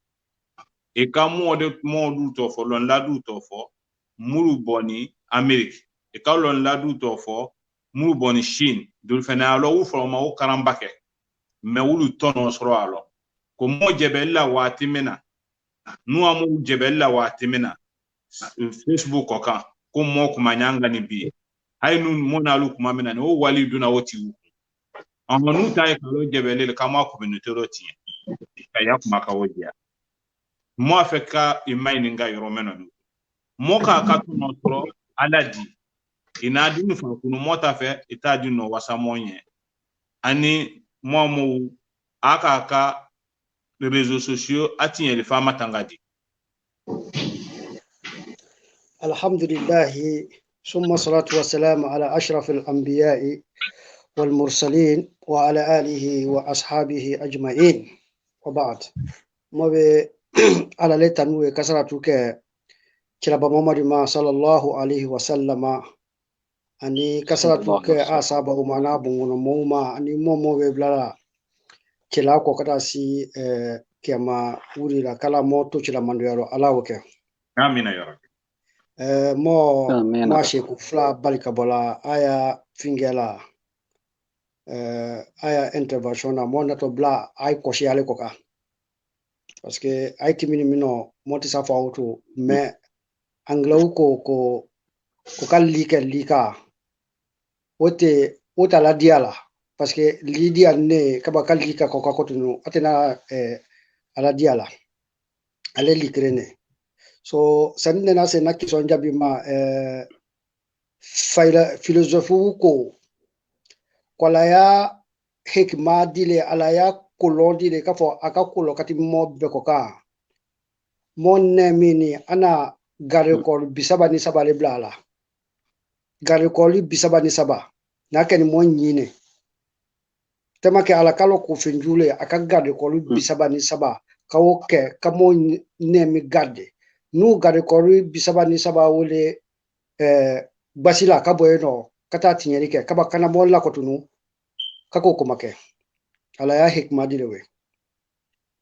e ka mo du to fo lon la du to fo mulu boni Amerique e ka lon la du to fo mulu boni Chine dul fena lo wu fo ma o karambake me wulu tono suralo ko mo jebella wati mena nu amu jebella wati mena Facebook ko kan ko mo kuma nyanga ni bi hay nun mo na lu kuma mena o wali duna woti wu nu tay ka lo jebelle ka ma communauté roti ya kuma ka wojia mo afeka imaini nga yoromeno mo ka tuno tro aladi ina dinu fa kunu mota fe itadi no wasamonye ani mo aka les réseaux sociaux atinye le fama tangadi alhamdulillah ثم الصلاة والسلام على أشرف الأنبياء والمرسلين وعلى آله وأصحابه أجمعين وبعد موبي على لتنوي كسرتك كلاب محمد ما صلى الله عليه وسلم أني كسرتك أصحابه معنا بمون موما أني موبي بلا كلا كوكتاسي كما ولي لا كلا موتو كلا منديارو ألاوك آمين يا رب ما شيكو فلا بالك بلا آيا فينجلا آيا انترفاشونا مو نتو بلا آي كوشي على كوكا parce que ay timini mino moti sa fawtu me anglaw ko kal lika ota la diala parce que li dia ne kaba kal lika ko tunu atena ala diala ale likrene so sanne na se nakki son jabi ma fayla philosophie ko la ya hikma dile ala ya kulondi de kafo akakulo kati mo bekoka mon nemini ana gare ko bisaba ni saba le blala gare ko li bisaba ni saba na ken mo nyine tema ke ala kalo ko finjule aka gare ko li bisaba ni saba kawo ke kamo nemi gade nu gare ko li bisaba ni saba wole basila kaboyeno kata tinyeri ke kaba kana mo la ko tunu kako ko make ala ya hikma dilewe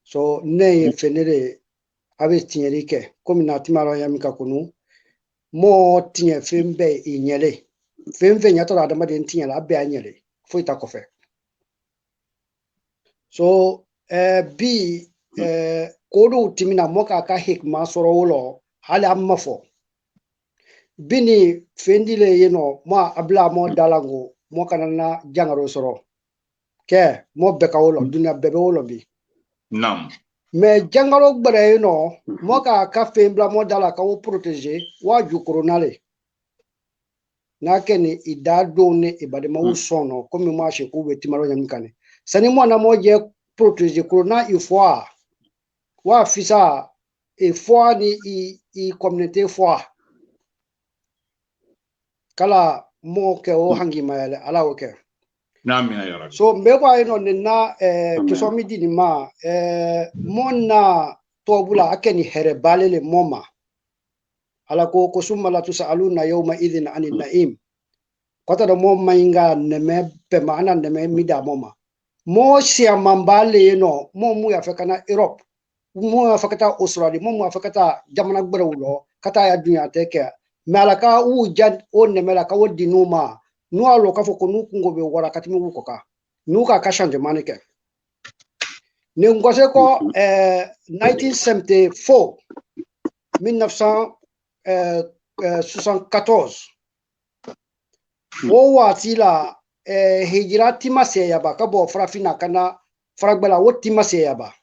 so ne fenere abe tinyeri ke komi na timaro ya mika kunu mo tinye fembe inyele fembe nyato adama de tinyela abe anyele fo ita kofe so bi kodu timina moka ka hikma soro wolo hala amafo bini fendile yeno ma abla mo dalango mo kanana jangaro soro ke mo beka wolo dunya bebe wolo bi nam mais jangalo gbere no mo ka fembla mo dala ka wo protéger wa ju coronale na keni ida donne e bade ma sono comme moi chez ko be timaro nyam kane sani mo na mo je protéger corona il faut wa fisa e foi ni i communauté foi kala mo ke o hangi mayale ala o ke namina ya rabbi so mbe ko ayno na to so mi dini ma monna tobula akeni here balele moma ala ko summa la tusaluna yawma idhin anin naim kota do mom mainga neme pe mana neme mida moma mo sia mambale no mo mu ya fekana Europe mo ya fekata Australia mo ya fekata jamana gbewulo kata ya dunya teke malaka u jan o neme la ka wodi numa no alo ka foko nu kungo be wara katimi wuko ka nuka ka change manike ne ngose ko 1974 1974 o watila hijira timase yaba ka bo frafina kana fragbala wo timase yaba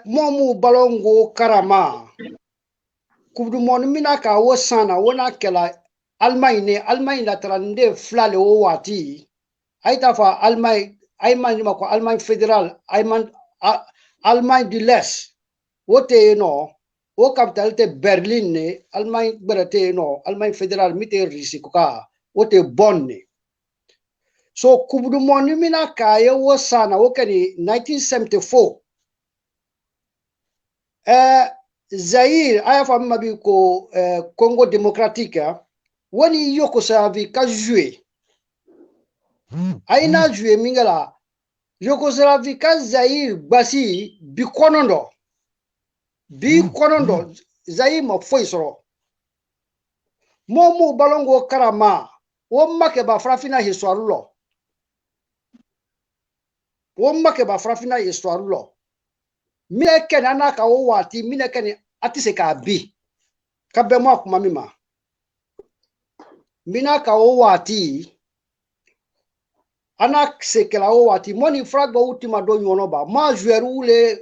momu balongo karama kubdu mon mina ka wo sana wona kela Allemagne la trande flale o wati aita fa Allemagne ma ko Allemagne fédéral Allemagne du l'Est wote no o capital te Berlin ne Allemagne berate no Allemagne fédéral mite risi ko ka wote Bonn ne so kubdu mon mina ka ye wo sana wo kani 1974 Zaire aya fa mabi ko Congo démocratique woni yoko savi ka jouer aina jouer mingala yoko savi ka Zaire basi bi konondo Zaire ma foi soro momu balongo karama wo make ba frafina histoire lo mine ken anaka wo wati mine ken atise ka bi ka be mo kuma mima mina ka wo wati anak sekela wo wati moni fragba ultima do nyono ba ma joueur ule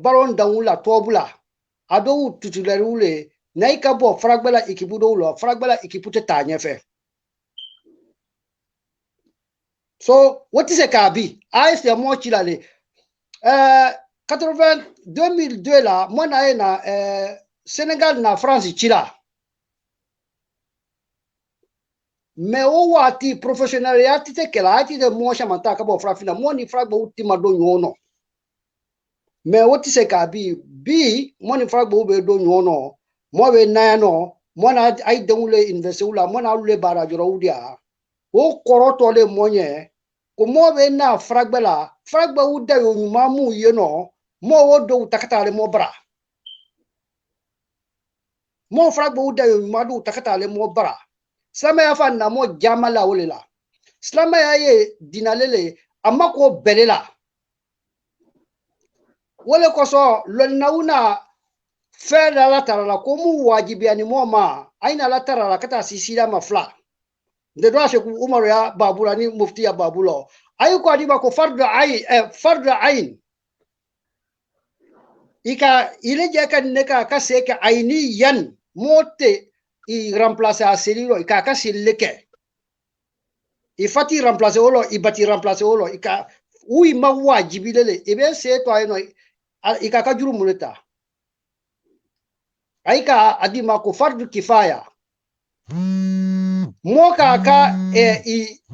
ballon d'angula tobula ado titulaire ule naika bo fragba la equipe do lo fragba la equipe te tanye fe so what is a kabi AS mo chilale 2002 la mo na na Sénégal na France chila me o wati professionnaliat te kela ati de mo chamanta ka bo frafina mo ni fragba ultima do nyono me woti se ka bi mo ni fragba ube do nyono mo we na no mo na ai de ule investe ula mo na ule bara joro udia o koroto le monye ko mo we na fragba uda yo nyuma mu ye no mo wo do takata le mo bra mo fragba uda yo nyuma do takata le mo bra slama ya fa na mo jamala wolela slama ya ye dinalele amako belela wole ko so lolnauna fera la tarala ko mu wajibi ani moma aina la tarala kata sisila mafla de do ashe Umar ya babula ni mufti ya babulo ayu ko adiba ko fardu ain ika ile je kan neka kaseka aini yan mote i remplacer a selilo ika ka sileke i fati remplacer olo i bati remplacer olo ika ui ma wajibi lele ebe se to ayno ika ka juru muleta aika adima ko fardu kifaya moka ka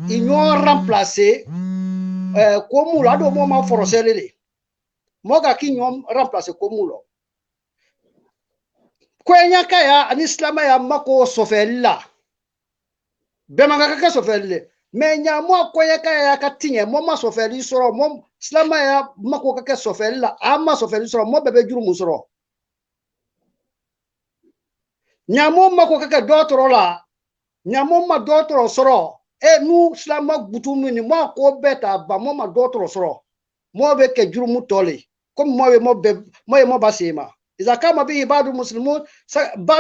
i nyo remplacer ko mula do mo ma forcer lele moka ki nyo remplacer ko mulo kwenya kaya ani islama ya mako sofella bemanga ka sofelle menya mo kwenya kaya ka tinye mo ma sofeli soro mo islama ya mako ka sofella ama sofeli soro mo bebe juru musoro nyamo mako ka dotoro la nyamo ma dotoro soro nu islama gutumu ni mo ko beta ba mo ma dotoro soro mo be ke juru mutole comme mo basema إذا قام به بعض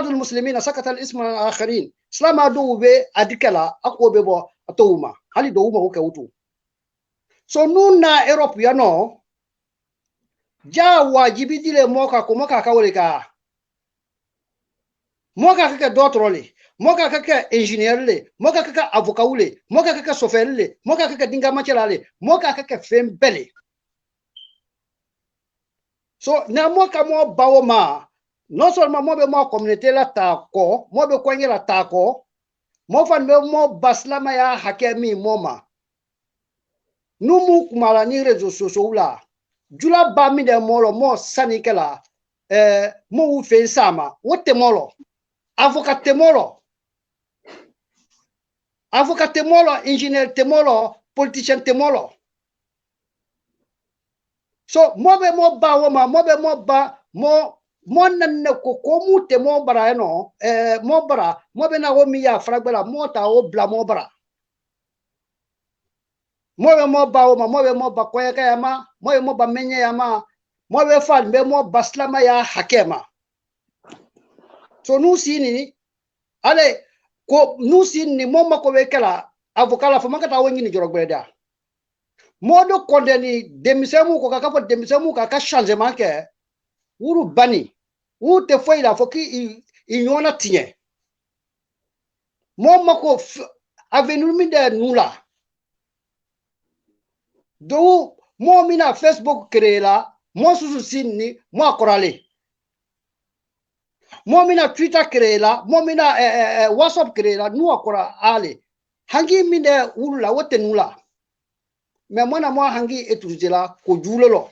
المسلمين سكت الاسم الآخرين سلام دو به أدكلا أقوى ببو أتوما هل دوما هو كوتو so nuna Europe ya no ja wajibi dile moka ko moka ka wole ka moka ka docteur le moka ka ingénieur le moka ka avocat le moka ka chauffeur le moka ka dinga machela le moka ka fembele so na moka mo bawo ma non seulement mo be mo communauté la ta ko mo be ko la ta ko mo fan be mo baslama ya hakemi moma numu kumala ni réseaux sociaux la jula ba mi de molo mo sanikela mo wu fe sama wote molo avocat temolo ingénieur temolo politicien temolo so mo be mo ba wo ma mo be mo ba mo nan ne ko mu temo bara no mo bara mo be na wo mi ya fragbela mo ta o bla mo bara mo be mo ba wo ma mo be mo ba koya ka yama mo be mo ba menye yama mo be fan be mo baslama ya hakema so nu sini ale ko nu sini mo mako be kala avocat la fama kata woni ni jorogbeda modo kondeni demisemu ko kaka fo demisemu kaka changement ke wuru bani wu te foi la foki i nyona tinye mo mako avenue mi de nula do mo mina Facebook créé la mo susu sinni mo akorale mo mina Twitter créé la mo mina WhatsApp créé la nu akora ale hangi mi de wuru la wote nula mais moi na moi hangi étudier la ko julolo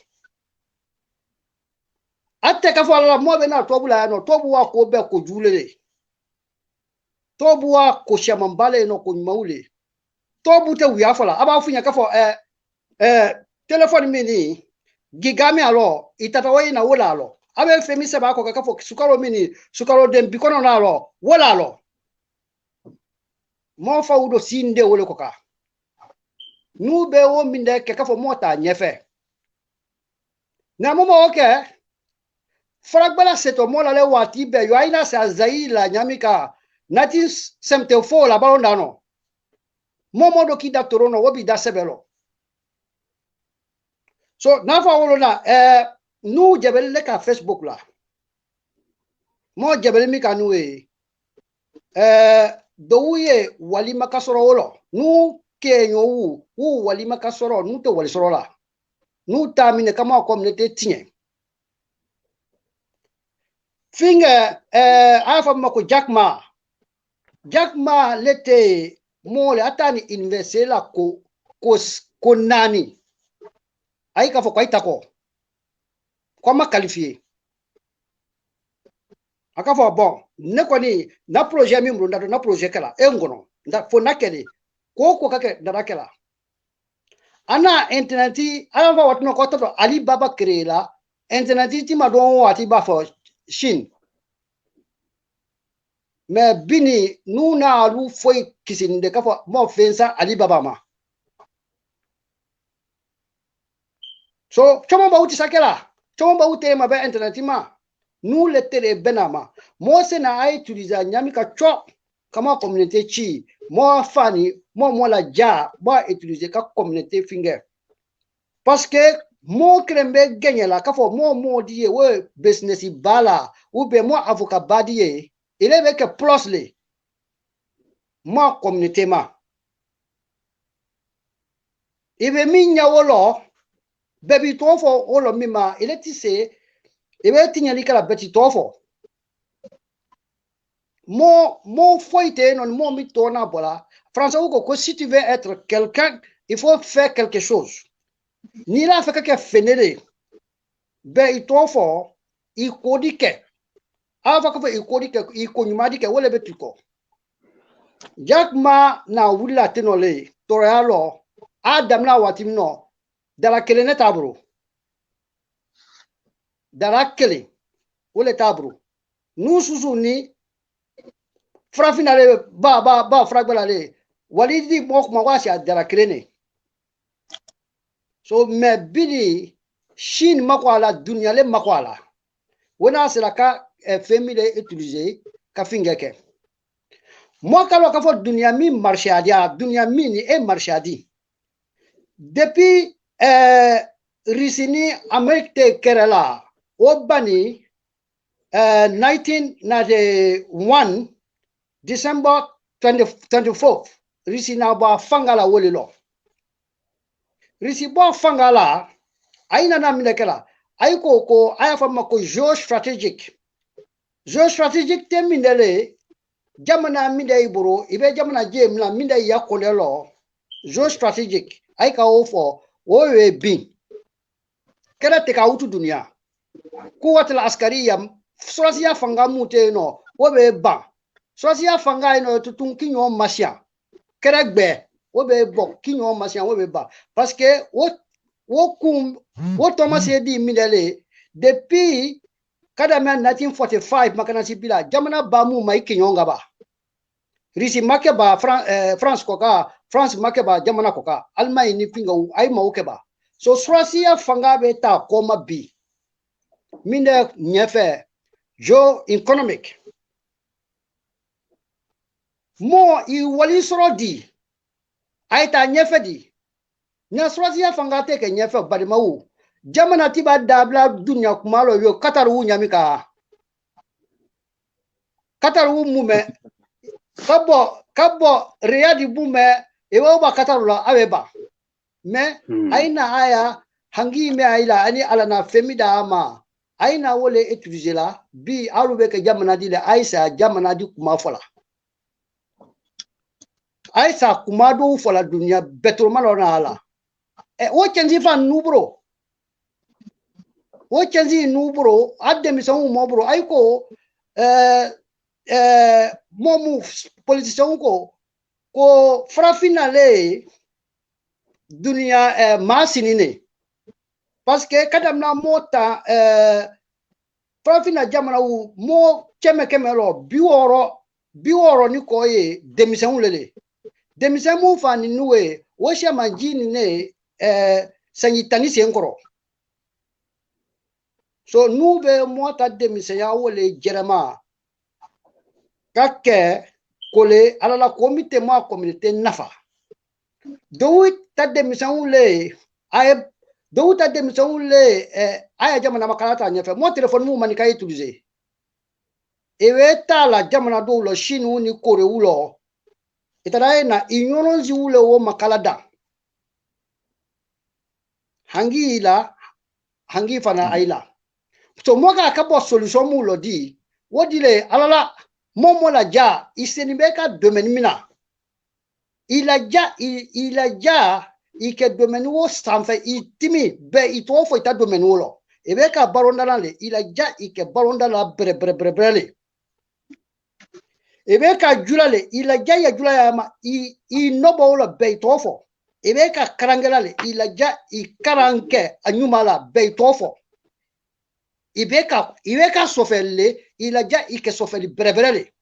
atte ka fala mo be na tobu la no tobu wa ko be ko julele tobu wa ko shamambale no ko maule tobu te wi afala aba funya ka fo téléphone mini gigami alo itata wa ina wala alo abe femi se ba ko ka fo sukaro mini sukaro dem bikono na alo wala alo mo fa udo sinde wole ko ka nu be wo minde ke ka fo mota nyefe na mo okay fragbala seto mola le wati be yo aina sa zaila nyamika nati semte fo la balonda no momo do kida torono wobi da sebelo so na fa wolo na nu jebel le ka Facebook la mo jebel mi ka nu do wuye wali makasoro wolo nu kenyo wu wali makasoro nu to wali soro la nu tamine kama communauté tinye finga afa mako Jack Ma lete mole atani université la ko nani ay ka fo ko itako ko ma qualifié aka fo bon ne ko ni na projet mi mrunda na projet kala ngono nda fo nakele ko kake darakela ana interneti ala fa watno ko to Alibaba créé la interneti ti ma don wati ba fo Chine mais bini nuna lu foi kisinde ka fo mo fensa Alibaba ma so chomo ba uti sakela chomo ba uti ma ba interneti ma nu lettere benama mo se na ay utiliser nyami ka cho kama communauté chi mo fani mo la ja ba utiliser ka communauté finger parce que mo krembe gagner la ka fo mo die we business bala ou be mo avocat badie il est avec plus le mo communauté ma ibe minya wolo bebi tofo wolo mima il est tissé ebe tinyali kala beti tofo mo foite non mo mi tona bola français ko si tu veux être quelqu'un il faut faire quelque chose ni la fait que fenere be itofo i kodike ava ko i kodike i konyumadi ke wole betiko Jack Ma na wula tenole torealo adam na watimno dala kelene tabro dala kele wole tabro nu susu ni frafinale ba fragbalale walidi mok mawasi dala kelene so me bili Chine makwala dunia le makwala wona sera ka family utiliser ka fingeke moi kalo ka fo dunia mi marché adia dunia mi ni e marché adi depuis risini Amerique Kerala Obani 1991 December 24th risina ba fangala wolilo risi bo fangala aina na mindekela aiko ko ayafa mako geostrategic te mindele jamana mindai buru ibe jamana jem na mindai yakolelo geostrategic aika ofo owe bin kera teka utu dunia kuwat la askariya swasia fanga mute no wobe ba swasia fanga ino tutun kinyo masya kera gbe wobe bo kinyo masya wobe ba parce que wo Thomas edi mindele depuis kada men 1945 makana sibila jamana bamu mai kinyonga ba risi make ba France koka France make ba jamana koka Allemagne ni pinga ai mauke ba so swasia fanga beta koma bi minde nyefe jo economic mo I wali sorodi aita nyefe di nya swasia fanga teke nyefe bari mawu jamana tiba dabla dunya kumalo yo Qatar wu nyamika Qatar wu mume kabo Riyadh mume ewa ba Qatar la aweba me aina aya hangi me aila ani ala na femida ama aina wole utiliser la bi alube ke jamana di le aisa jamana di kuma fola aisa kuma do fola dunya betro malona ala wo kenzi fan nubro wo kenzi nubro adde mi sawu mo bro aiko momu politicien ko frafinale dunia masinine parce que kadamna mota frafina jamana wu mo kemelo biworo ni koye demisen lele demisen mu fani nuwe wo shema jini ne sanyitani senkoro so nube mota demisen ya wole jerema kake kole alala komite ma communauté nafa do ta demisen le ay do ta demisen le aya jamana makalata nyefe mo telephone mu manika utiliser ewe tala jamana do lo shinu ni kore ulo itara na ignorance ule wo makalada hangi fana aila so moga kabo solution mu lo di wodile alala momo la ja isenibeka domaine mina il a ja ike domaine wo sanfɛ itimi be ito fo ita domaine wo lo ebeka baronda la le il a ja ike baronda la bre le ebeka jula le il a ja ya jula ya ma I nobo lo be ito fo ebeka karangela le il a ja I karanke anyuma la be ito fo ibeka sofelle il a ja ike sofelle bre le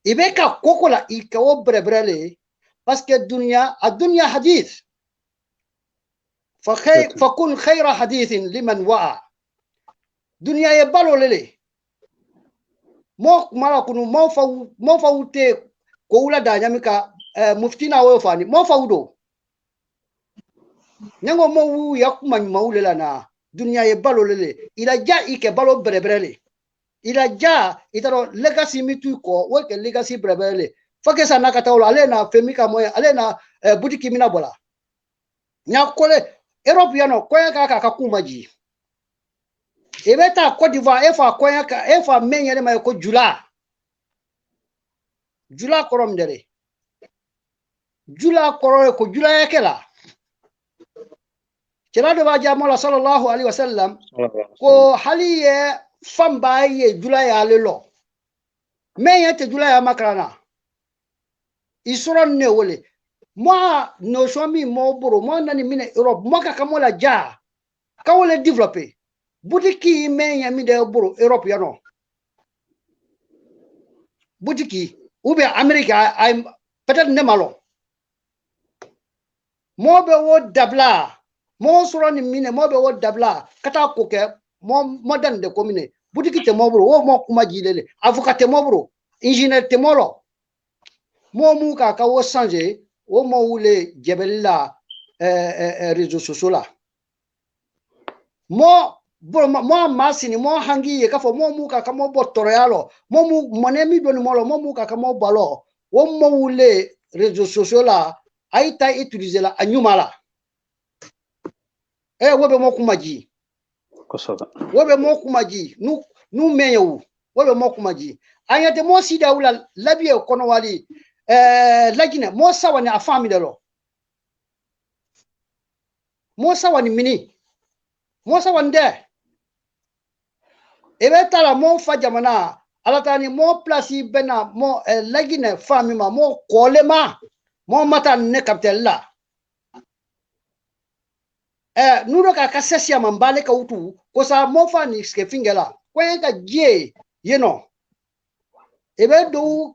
ibeka kokola ike wo bre le parce que dunya hadith fakun khayra hadithin liman wa'a dunya ye balo lele mo mala kunu mo fa ute ko ula da nyamika muftina wo fani mo fa udo nyango mo wu yakuma maulela na dunya ye balo lele ila ja ike balo brebrele ila ja itaro legacy mitu ko wo ke legacy brebrele fake sana katawlo alena femika moya alena butiki mina bola nyakole europeano koya ka kumaji ebeta Côte d'Ivoire efa menyele ma ko jula korom dere jula koro ko jula yakela celado ba jamola sallallahu alaihi wasallam ko haliye famba ye jula ya lelo menyete jula ya makrana isuron ne wole moi no shomi mo boro mo nani mine Europe mo ka kamola ja ka wole développer butiki menya mi de boro Europe yano butiki ube America ay peut-être ne malo mo be wo dabla mo surani mine mo be wo dabla kata ko ke mo dan de commune butiki te mo boro wo mo kuma jilele avocat te mo boro ingénieur te mo lo mo mu ka wo changer wo mo wule jebella réseaux sociaux là mo masini mo hangi ye ka fo mo muka ka mo botorealo mo mu monemi doni mo lo mo muka ka mo balo wo mo wule réseaux sociaux là aita utiliser la anyumala wobe mo kumaji kosoba wobe mo kumaji nu meyewu wobe mo kumaji ayate mo sida wula labiye kono wali lagina mo sawani afami dalo mo sawani mini mo sawande ebe tala mo fa jamana alatani mo place bena mo lagina fami ma mo kolema mo mata ne capital la nudo ka kasesia mambale ka utu ko sa mo fa ni ske fingela ko yanka je yeno ebe do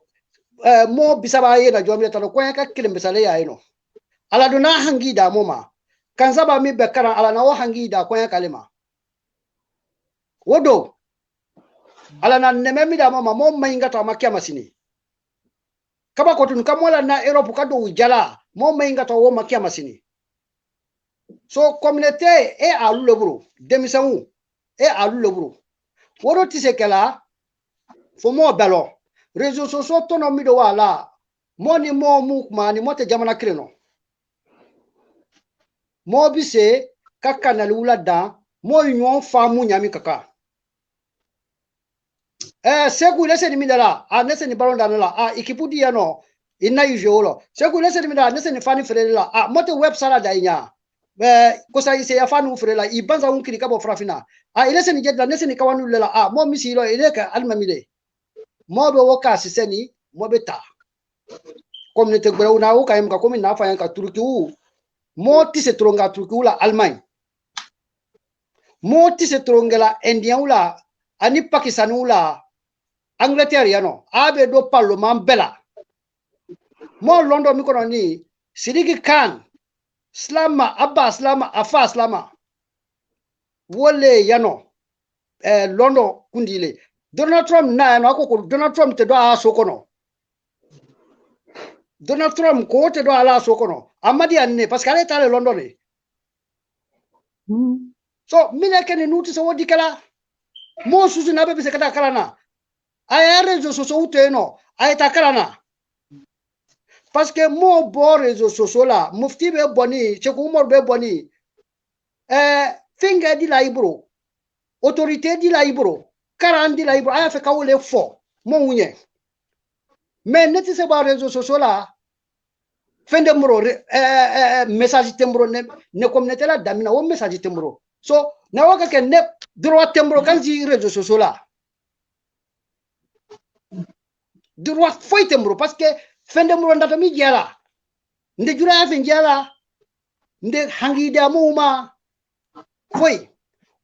mo bisaba yena jomle talo ko yanka kilembesale ya yeno ala do na hangi da moma kansaba mi bekara ala na o hangi da ko yanka lema wodo ala na nememi da moma mo mainga to makia masini kaba ko tun kamola na Europe ka do jala mo mainga to wo makia masini so communauté e alu lebro demisanwu e alu lebro wodo tisekela fo mo belo réseaux sociaux tono mi do wala moni mo mu mani mote jamana kreno mo bise kakana lula da mo union famu nyami kaka segu lese ni midala nese ni baron danala ikipudi yano ina yujolo segu lese ni midala nese ni fani frela mote web sala da inya kosa ise ya fanu frela ibanza unkiri kabo frafina ilese ni jedda nese ni kawanu lela mo misilo ileka almamile mo be woka siseni mo beta communauté gbere na wo kayem ka komi na fa yanka turki u mo tise tronga turki ula Allemagne mo tise trongela indien ula ani Pakistan ula Angleterre yano abe do parlement bela mo London mi kono ni Sidiki Khan slama abba slama afa slama wole yano London kundile Donald Trump na no ko Donald Trump te do aso kono Donald Trump ko te do ala so kono amadi anne parce que ale tale London ni so mina ken nuti so wodi kala mo susu na be se kata kala na ay réseaux sociaux uteno ay ta kala na parce que mo bo réseaux sociaux là mufti be boni Cheikh Umar be boni finga di la ibro autorité di la ibro karandi la ibro ay fa kawle fo mo wunye mais neti se ba réseaux sociaux là fende muro message tembro ne communauté la damina wo message tembro so na waka ke ne droit tembro kan si réseaux sociaux là droit foi tembro parce que fende muro ndata mi jela nde jura fe jela nde hangida muma foi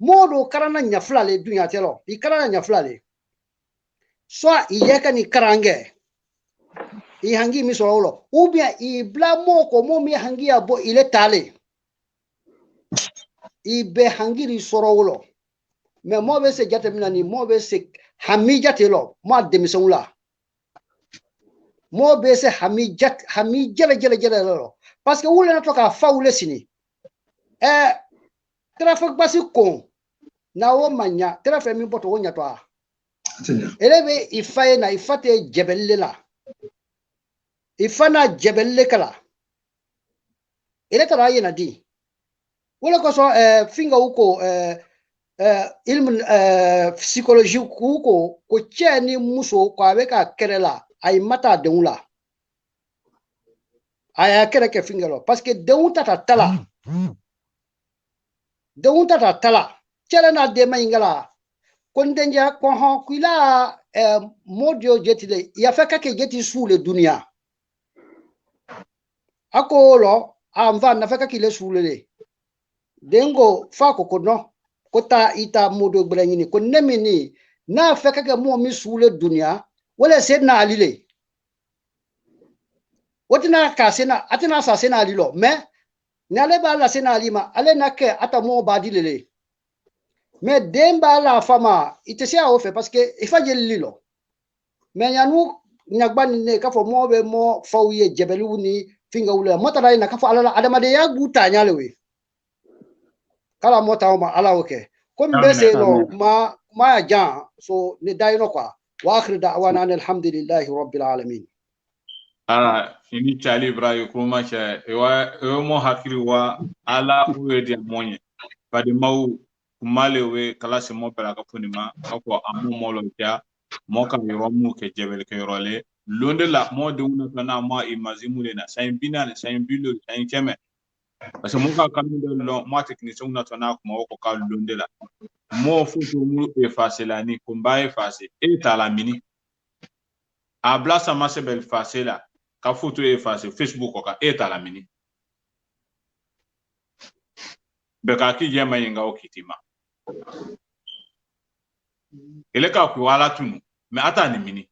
modo karana nyaflale dunya telo i karana nyaflale soit iyeka ni karange i hangi mi solo ou bien i blamo ko mo mi hangi abo ile tale i be hangi ri sorolo mais mo be se jate minani mo be se hami jate lo mo demison la mo be se hami jele lo parce que wule na toka fa wule sini trafic basi ko na wo manya trafic mi boto wonya to elebe ifaye na ifate jebelle la ifana jebelle kala ele tara yena di wala ko so finga uko ilmu psychologie uko ko cheni muso ko abeka kerela ay mata deula aya kere ke finga lo parce que deunta ta tala deunta ta tala chele na de mangala kondenja ko ha kuila modio jetile ya feka ke jeti sous le dunia akolo amva na feka kile sulele dengo fa ko no kota ita modo branyini ko nemini na feka ke mo mi sule dunia wala sedna alile wotina ka sena atina sa sena alilo me nyale ba la sena alima ale nake ata mo badilele me demba la fama itesia o fe parce que ifaje lilo me nyanu nyagbani ne ka fo mo be mo fawye jebelu ni finga ule mota dai na kafa ala adama de ya guta nyale we kala mota ma ala oke ko mbese no ma ya jan so ni dai no kwa wa akhir da'wana alhamdulillahi rabbil alamin ini chali ibrahim kuma cha ewa mo hakiri wa ala uwe dia monye badi mau kumale we kala se mo pela ka funima ako amu molo ja mo ka yoro mu ke jebel ke yorole londe la mo de una kana ma imazimu le na sain binal sain bilo sain cheme parce que mo ka kanu de lo ma technicien una tona ko ko ka londe la mo futu mu effacer la ni kumba effacer et à la mini a blasa ma se bel effacer la ka photo effacer Facebook ka et à la mini be ka ki jema yinga o kitima ele ka ku wala tunu mais ata ni mini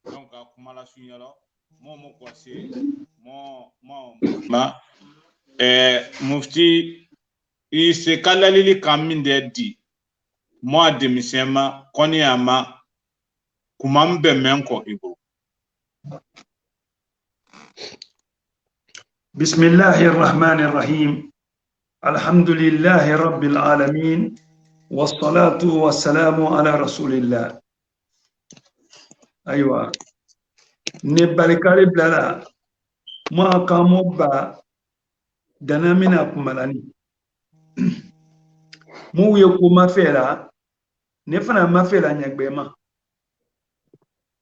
donc a kuma la sunyalo mo ko se mo ma mufti ise kalalili kaminde di mo ademisema koni ama kumambe menko ibo bismillahir rahmanir rahim alhamdulillahi rabbil alamin wassalatu wassalamu ala rasulillah aywa ne balikari blala mo kamo ba dana mina kumalani mu wiye ko mafela ne fana mafela nyagbema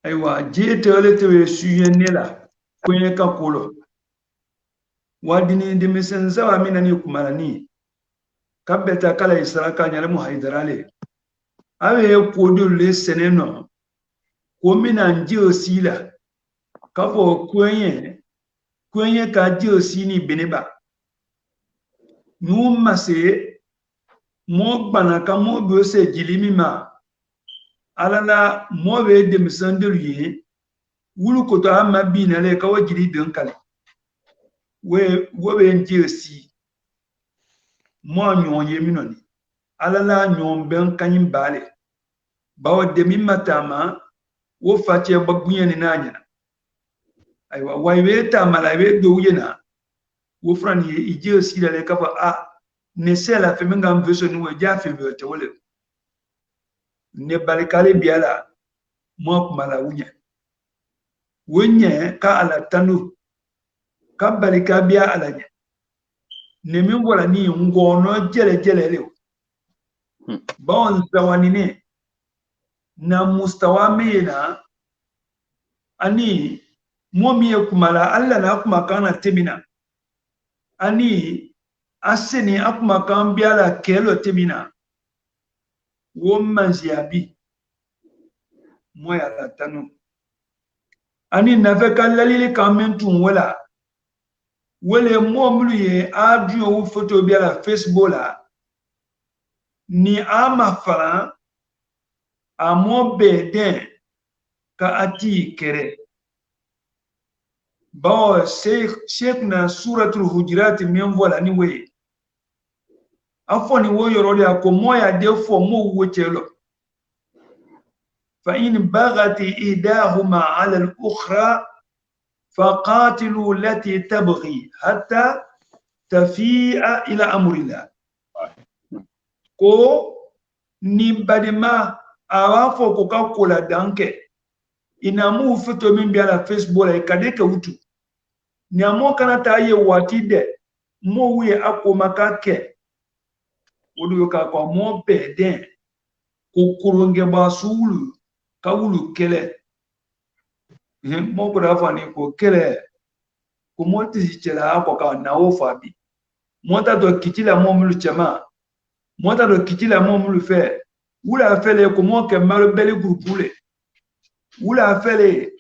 aywa jitele te suye nela kwenye kakolo wadini de mesenza wa mina ni kumalani kabeta kala israka nyale mu haidarale awe ko dole seneno ko mina nji osila kafo kwenye ka ji osini beneba nu mase mo bana ka mo be se jilimi ma alala mo be de misandir yi wulu ko to amma bina le ka wajiri den kale we be nji osi mo nyon ye minoni alala nyon ben kanyin bale bawo de mi matama wo fatie bagunye ni nanya aywa waywe ta malawe do yena wo fran ye ije osi le ka fa a ne sela fe menga mveso ni we ja fe be te wole ne balikale biala mo mala wunya wonye ka ala tanu ka balika bia ala nya ne mi wala ni ngono jele le bon zawani ne na mustawa mena ani momi kumala alla na kuma kana temina ani aseni akuma kan biala kelo temina wo manziabi moya la tanu ani nafe kallalili kamentun wala wele momlu ye audio ou photo biala Facebook la ni ama fara amo beden ka ati kere bawo sheikh na suratul hujurat min vola ni we afoni wo yorodi akomo ya defo mo wochelo fa in baghati idahuma ala al-ukhra faqatilu allati tabghi hatta tafi'a ila amrillah ko ni badima awafo ko kakola danke inamu foto min biala Facebook la kadeke utu ni amo kana taye watide mo wi akoma kake odu ka ko mo beden ko kuronge basulu kawulu kele mo ko dafa ni ko kele ko mo ti chela ko ka na ofabi mo ta do kitila mo mulu chama mo ta do kitila mo mulu fe wula fele ko mo ke malo beli grupule wula fele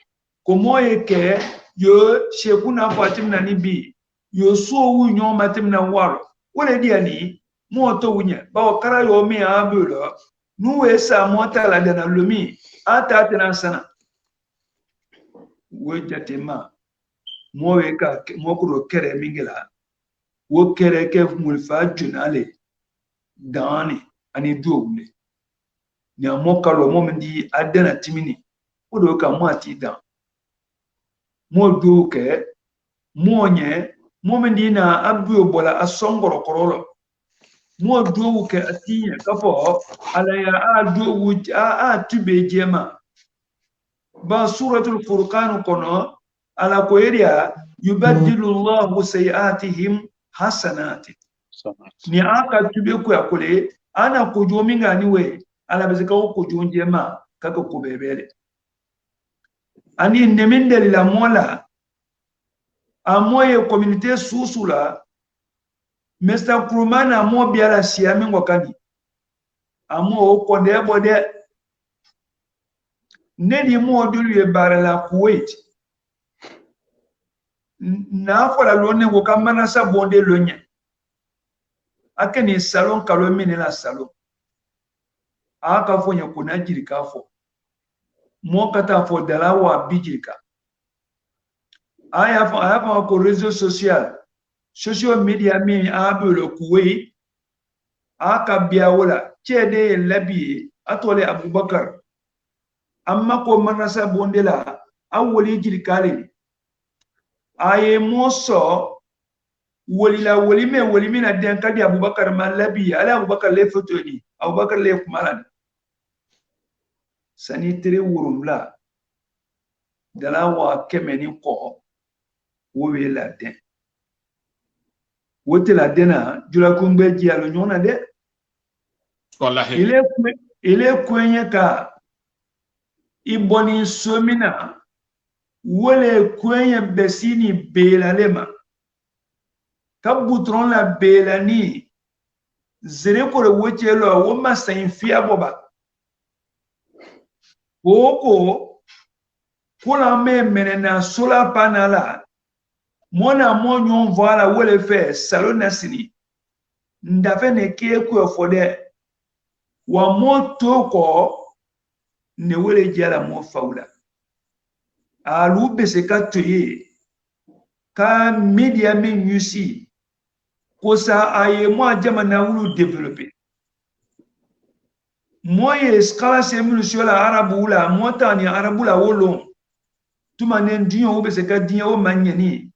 ko mo yeke yo shekuna fatimna ni bi yo so wu nyo matimna waro wole dia ni mo to wunya ba kara yo mi abulo nu we sa mo ta la dana lumi ata tena sana we jatima mo we ka mo ko kere mingela wo kere ke mulfa junale dani ani duwule ni mo kalo mo ndi adana timini odo ka mo ati dan mo duke mo nye mo mendina abu bola asongoro korolo mo duke atinya kafo ala ya adu a tube jema ba suratul furqan kono ala ko eria yubaddilu Allahu sayiatihim hasanati ni aka tube ko akole ana ko jominga ni we ala bezika ko jonjema kaka ko bebele ani neminde la mola amoye communauté susula Mr. Krumana amo biara siami ngokani amo ko de bode nedi mo dulu e barala Kuwait na fola lone ko kamana sa bonde lonya akeni salon kalo mine la salon aka fonya kuna jirika fo mo kata fo dala wa bijika aya fa ko réseau social media mi abule Kuwait aka biawola chede labi atole Abubakar amma ko manasa bondela awoli jirikale aye moso wolime na den kadi Abubakar malabi ala Abubakar le fotoni Abubakar le kumalan sanitere wurumla dala wa kemeni ko wowe la den wote la dena jula kumbe jialo nyona de wallahi ile kwenye ka iboni somina wole kwenye besini belalema kabutron la belani zere ko wochelo wo masin fia boba oko kula menena sola panala mona monyon voila wole fe salona sini ndafe ne ke ko fode wa moto ko ne wole jala mo faula alu beseka toye ka media men yusi ko sa aye mo jama na wulu développer moye skala semulu sur la arabu la montagne arabu la wolo tuma nen diyo beseka diyo manyani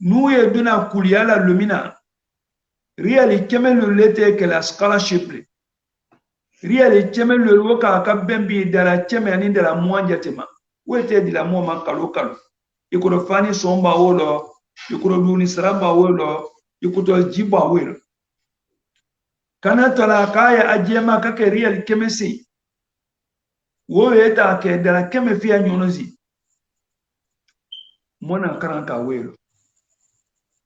nuye duna kuliala lumina really kemelu lete ke la scholarship really kemelu woka kabembi dala kemeni dala mwanja tema wete dila mwoma kalo ikodo fani somba wolo ikodo duni saramba wolo ikodo jiba wolo kana tola kaya ajema kake really kemesi wowe eta ke dala keme fia nyonozi mona karanka wolo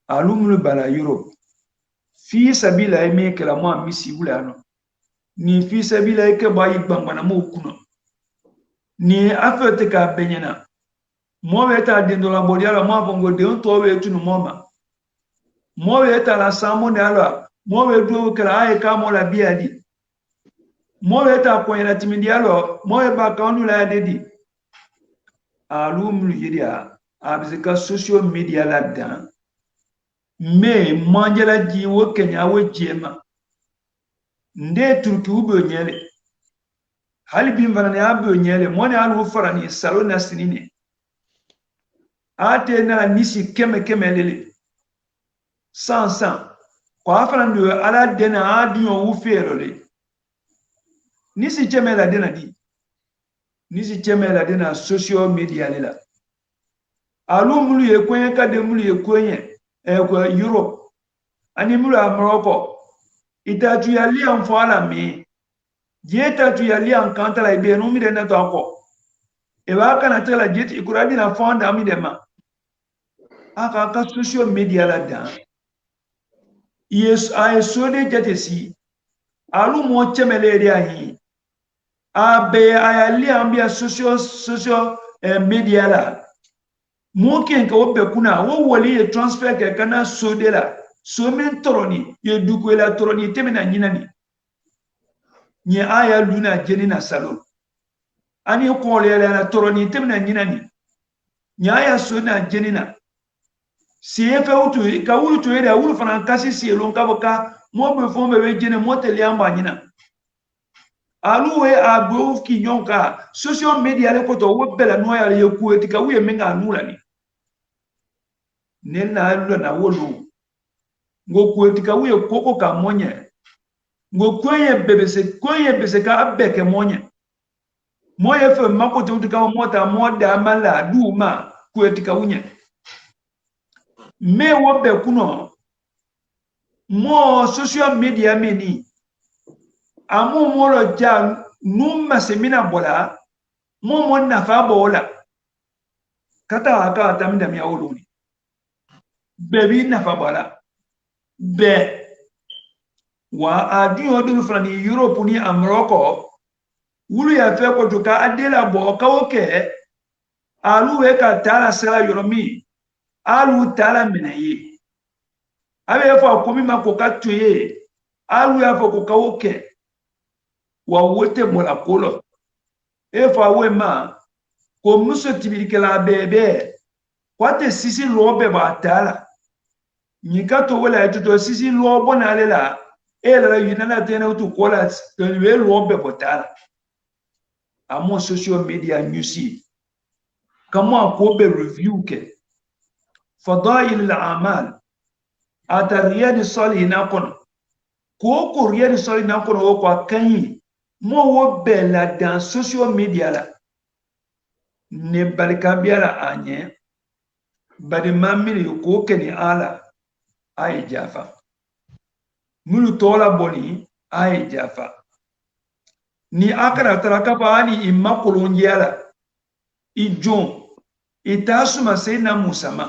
alumnu bala Europe fi sabila eme kala mo misi wulano ni fi sabila ke bayi bangana mo kuno ni afete ka benyana mo weta dendo la bodiala mo bongo de on to we tunu moma mo weta la samo ne ala mo we do kala ay ka mo la biadi mo weta ko ina timindi alo mo e ba ka onu la dedi alumnu yidia abizika social media la dan me manjala ji wo kenya wo jema nde turki ubo nyele hali bimvana ne abo nyele mone alu farani salona sinine ate na nisi keme lele sansan kwa afana ndo ala dena adiyo ufero le nisi chemela dena di nisi chemela dena social media lela alu mulu ye kwenye kade mulu ye kwenye kwa Europe ani mulu a Morocco itatu ya lia mfala mi jeta tu ya lia nkanta la ibe no mi de na to akọ e ba kana tela jet ikuradi na fonda mi de ma aka social media la dan yes I so de jetesi alu mo chemele ria hi abe ayali ambia social media la moken ka obe kuna wo woli e transfer ke kana so de la so men toroni ye duko la toroni temena nyinani nye aya luna jeni na salon ani ko le la toroni temena nyinani nya aya so na jeni na si e fe utu ka wulu to ere wulu fana kasi si elon ka boka mo be fo be jeni mo tele amba nyina aluwe abo ki nyonka social media le koto wo bela no ya ye ku etika wi menga anula ni nena alu na wolu ngo ku etika wi koko ka monye ngo kwenye bese ka abeke monye moye fe makote utika mota moda mala duma ku etika unye me wo be kuno mo social media meni amu molo ja numma semina bola mo mon nafa bola kata aka tamda mi awuluni bebi nafa bola be wa adi odulu frani Europe ni Amroko wulu ya fe ko tuka adela bo ka oke alu we ka tala sala yoromi alu tala menaye abe fa ko mi makoka tuye alu ya fa ko ka oke wa wote mola kolo e fa we ma ko muso tibirikela bebe kwate sisi lobe ba tala nyikato wala etuto sisi lobo na lela ela yinana tena utu kola we lobe botala amo social media nyusi kama ko be review ke fadail al-a'mal ata riyad salih na kono ko riyad salih na kono ko kanyi mo wo bela dans social media la ne balika biara anye badi mamiri ko keni ala ay jafa mulu tola boni ay jafa ni akara taraka paani imma kolonjiala ijon itasuma sena musama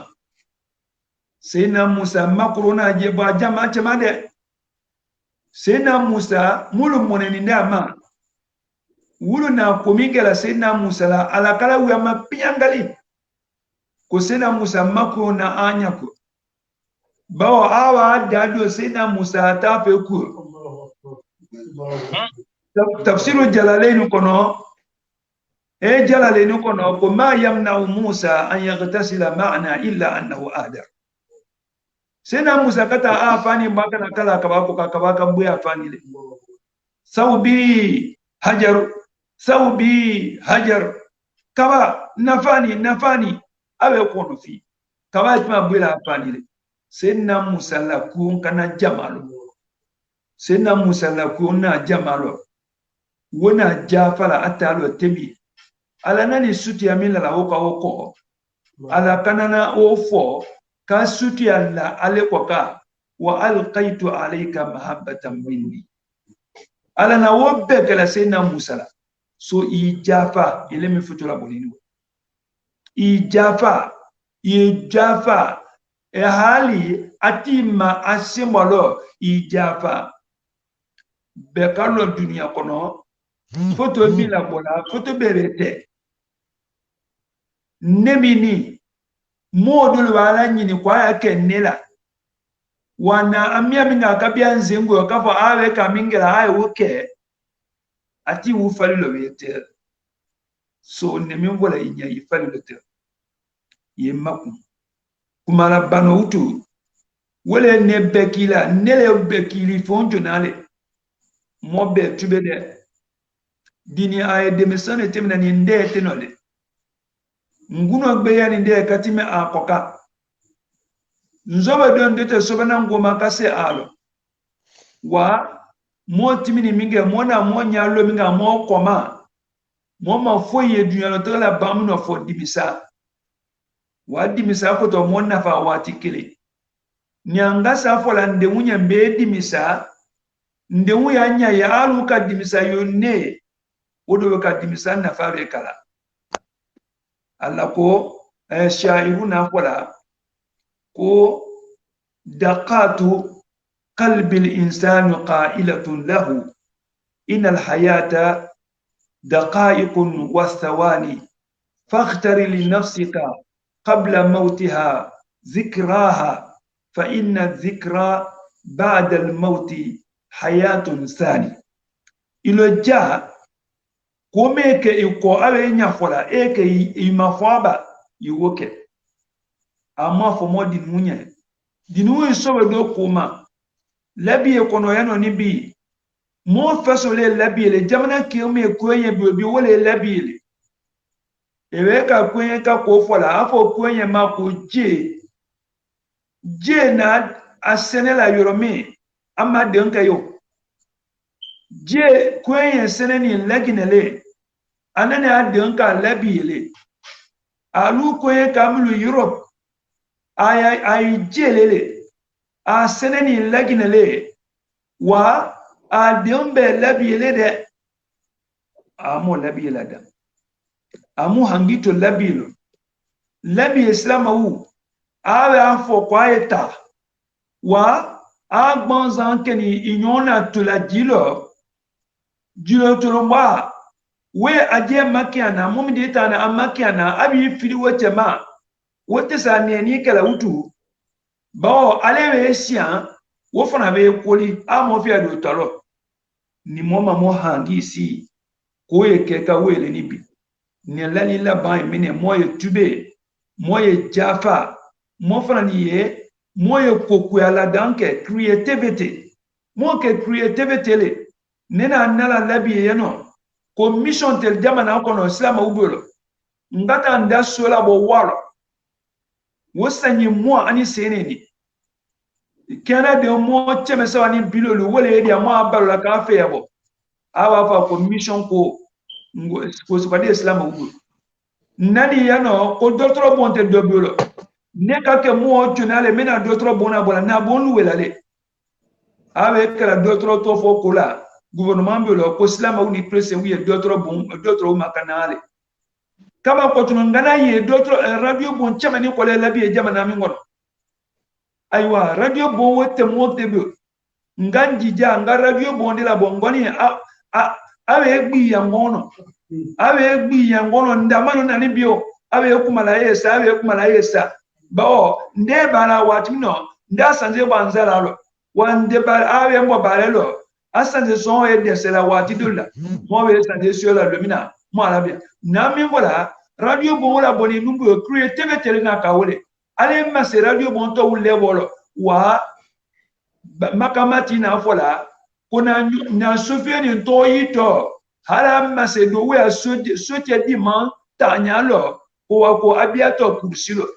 sena musa makrona je ba jama chamade sena musa mulu moneni ndama wulu na komingela sena musa la alakala wi ama piangali ko sena musa makrona anyako bawo awa dado sena musa tape ku tafsiru jalalain kono jalalain kono ko ma yamna musa an yaghtasila ma'na illa annahu adar sena musa kata afani mbaka na kala kabaka mbuya afani le saubi hajar kaba nafani awe kono fi kaba tuma mbuya afani le sena musa la kun kana jamalo sena musa la kun na jamalo wona jafala atalo tebi ala nani suti amila la oko ala kanana ofo ka suti alla ale koka wa alqaitu alayka mahabbatan minni ala na wobbe kala sena musa so ijafa ile mifutura bolini ijafa hali atima asimolo ijafa bekalo dunia kono foto bila bola foto berete nemini modul wala nyini kwa yake nela wana amia minga kabia nzengo kafa awe kamingela aye woke ati ufalilo wete so nemimbola inya ifalilo te yemaku kumala bano utu wele nebekila nele bekili fonjo nale mobe tubede dini aye demisane temna ni nde tenole nguno gbeya ni nde katime akoka nzoba don dete sobana ngoma kase alo wa mo timini minge mona mo nyalo minga mo koma mo ma foye dunyalo tala bamuno fo dimisa wa dimisa ko to mo nafa wati kile nyanga sa fola nde munya mbe dimisa nde muya nya ya alu ka dimisa yonne odo ka dimisa nafa be kala alla ko shairuna fola ko daqatu qalbi al-insan qa'ilatun lahu inna al-hayata daqa'iqun wa thawani fakhtar li nafsika qabla mawtiha dhikraha fa inna adh-dhikra ba'da al-maut hayatun thani iloja komeke iko awe nyafola eke imafaba yiwoke ama fomo dinunya dinuwe sobe do kuma labi ekono yano nibi mo fasole labile jamana ke me kwenye bi wole labile ewe ka kwenye ka ko fola afo kwenye ma ko je na asenela yoromi amma denka yo je kwenye seneni laginele anane adenka labile alu kwenye kamlu Europe ay jelele a seneni laginele wa a dembe labile de amo labile da amu hangito labilo labi islam wu awe afo kwa eta wa agbonzan keni inyona tula jilo tulumba we aje makiana mumdi tana amakiana abi fili wotema wote sa neni kala utu ba alewe sian wo fana be koli amo fi ado talo ni moma mo hangi si ko ye keka wele ni bi ni lali la ba mine moye tube moye jafa mo fana ni ye moye koku ala danke creativity mo ke creativity le nena nala labi yeno ko mission tel jamana ko no islam ubolo ngata nda sola bo walo wosanyi mo ani seneni kana de mo cheme so ani bilolo wole dia mo abalo ka fe yabo awa fa ko mission ko so ba de islam ubolo nani yano ko dotro bonte dobolo ne ka ke mo tunale mena dotro bona bola na bonu welale awe kala dotro to fo kola gouvernement bolo ko islam uni presse wiye dotro makanale kama ko tun ngana ye dotro radio bon chamani ko le labi e jamana mi ngono aywa radio bon wote mo tebe nganji ja nga radio bon de la bongoni awe gbi ya ngono ndamano nani bio awe kumala yesa bao nde bala watino nda sanze banzala lo wande bala awe mbo balelo asanze son e desela watidola mo be sanze siola lumina mo alabia na mi ngola radio bon la boni numbu creativity na kawole ale ma se radio bon to wule bolo wa makamati na fola kuna na sofieni to yito hala ma se do we sotie diman tanyalo ko abiato kursilo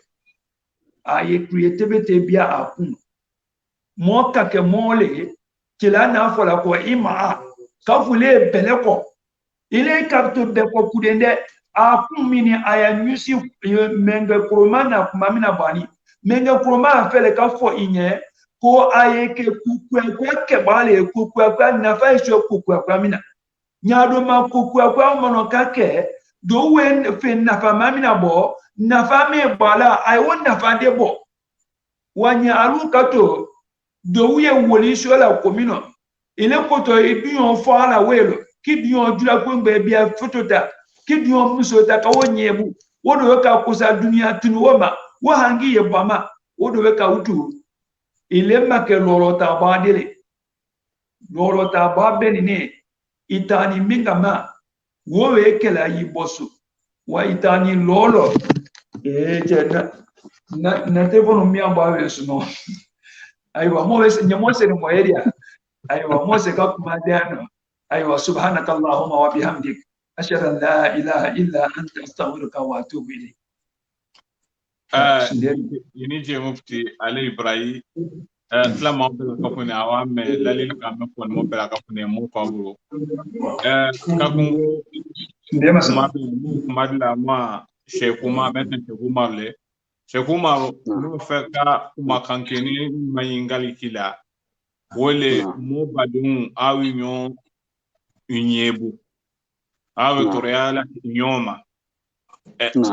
aye creativity bia akun mo ka ke mole kila na fola ko ima ka fule beleko ile kapto be ko kudende akun mini aya nyusi menga kromana kumamina bani menga kroma fele ka fo inye ko aye ke kukwe ke bale kukwe na fa isho kukwe mina nyado ma kukwe mono kake do wen fe na fa mamina bo na fa me bala ai won na fa de bo wanya alu kato do wiye woli sho la komino ile koto ibion fo ala welo kidion jula ko ngbe bia fotota kidion musota ka wonyebu wodo ka kusa dunia tunu woma wo hangi ye bama wodo ka utu ile make lorota badele lorota babenine itani mingama wo wekela yibosu wa itani lolo na telefono mi amba wesu no aywa mo wese nyamo se no area aywa mo se ka kumadano aywa subhanakallahumma wa bihamdik ashhadu an la ilaha illa anta astaghfiruka wa atubu ilayk yini je mufti Ali Ibrahim sila mo be ka fune awame lalil ka me fon mo be ka fune mo faburo ka kungo ndema sama madla ma Sheikh Umar beten Sheikh Umar le Sheikh Umar no fe ka kuma kankeni mayingali kila wole mo badun awi nyon unyebu awi toreala nyoma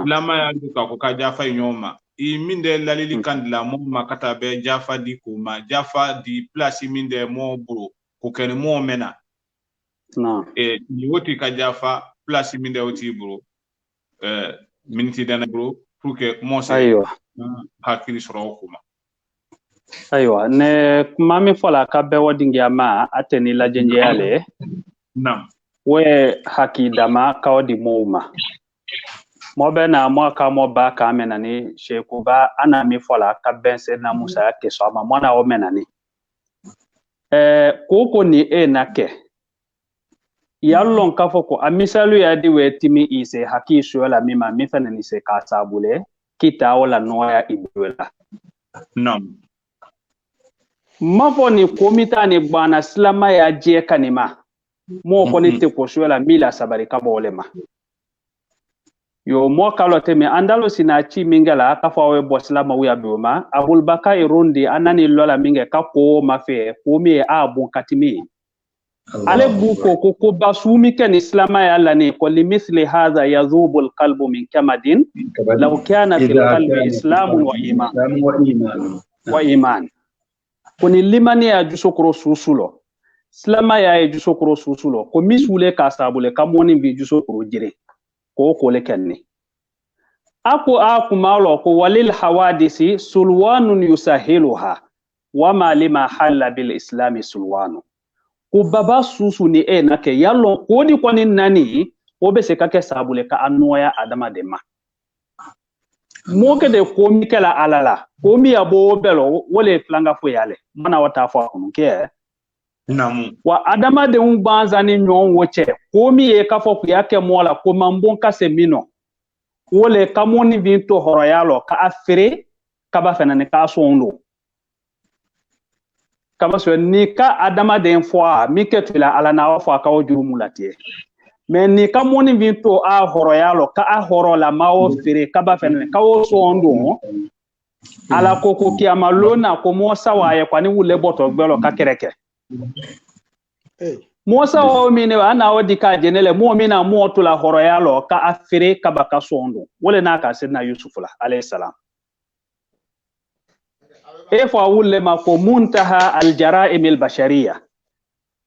lama ya duka ko ka jafa nyoma I minde lalili kandila mo makata be jafa di kuma jafa di place minde mo bro ko ken mo mena ni woti ka jafa place minde woti bro minti dana bro pour que mo sa hakili soro kuma aywa ne kuma mi fola ka be wodingi ama ateni la jenje yale nam we haki dama ka wodi mouma mo be na mo ka mo ba ka menani Sheikh ba ana mi fola ka bense na Musa ke so ma mo na o menani koko ni e na ke yallon kafo ko amisalu ya di wetimi ise hakisho la mima mifana ni se kasabule kita wala noya ibwela nam mafo ni komita ni bana slama ya je kanima mo ko ni te ko shola mila sabari kabolema yo mo kalote me andalo sinachi mingala kafo we boslama wi abuma abul baka irundi anani lola minge kako mafe ko mi abu katimi ale buko ko basumi kan islama ya lani ko limithli hadha yadhubu alqalbu min kamadin law kana fil qalbi islamun wa iman koni limani ya jusokro susulo islama ya jusokro susulo ko misule ka sabule kamoni bi jusokro jire ko le kanni aku malo ko walil hawadisi sulwanun yusahiluha wama lima halla bil islami sulwanu ko baba susu ni nake yallo kodi koni nani o be se kake sabule ka anoya adama de ma moke de komi kala alala komi abo belo wole flanga fo yale mana wata fo kunke namu wa adama de umbanza ni nyon woche komi e ka fo ku yake mola ko mambon ka semino wole kamoni vinto horoyalo ka afire kaba fenane ka sondo kama so ni ka adama de fois mi ketula ala na fo ka wajuru mulatie mais ni ka moni vinto a horoyalo ka a horola mawo fere kaba fenane ka wo sondo ala koko ki amalona ko mo sawaye kwani wule boto gbelo ka kereke Mosa o mine ana o dika jenele mo mina mo to la horoyalo ka afire kaba ka sondo wole na ka sidna Yusuf la alayhi salam fa wulle ma ko muntaha al jara'im al bashariya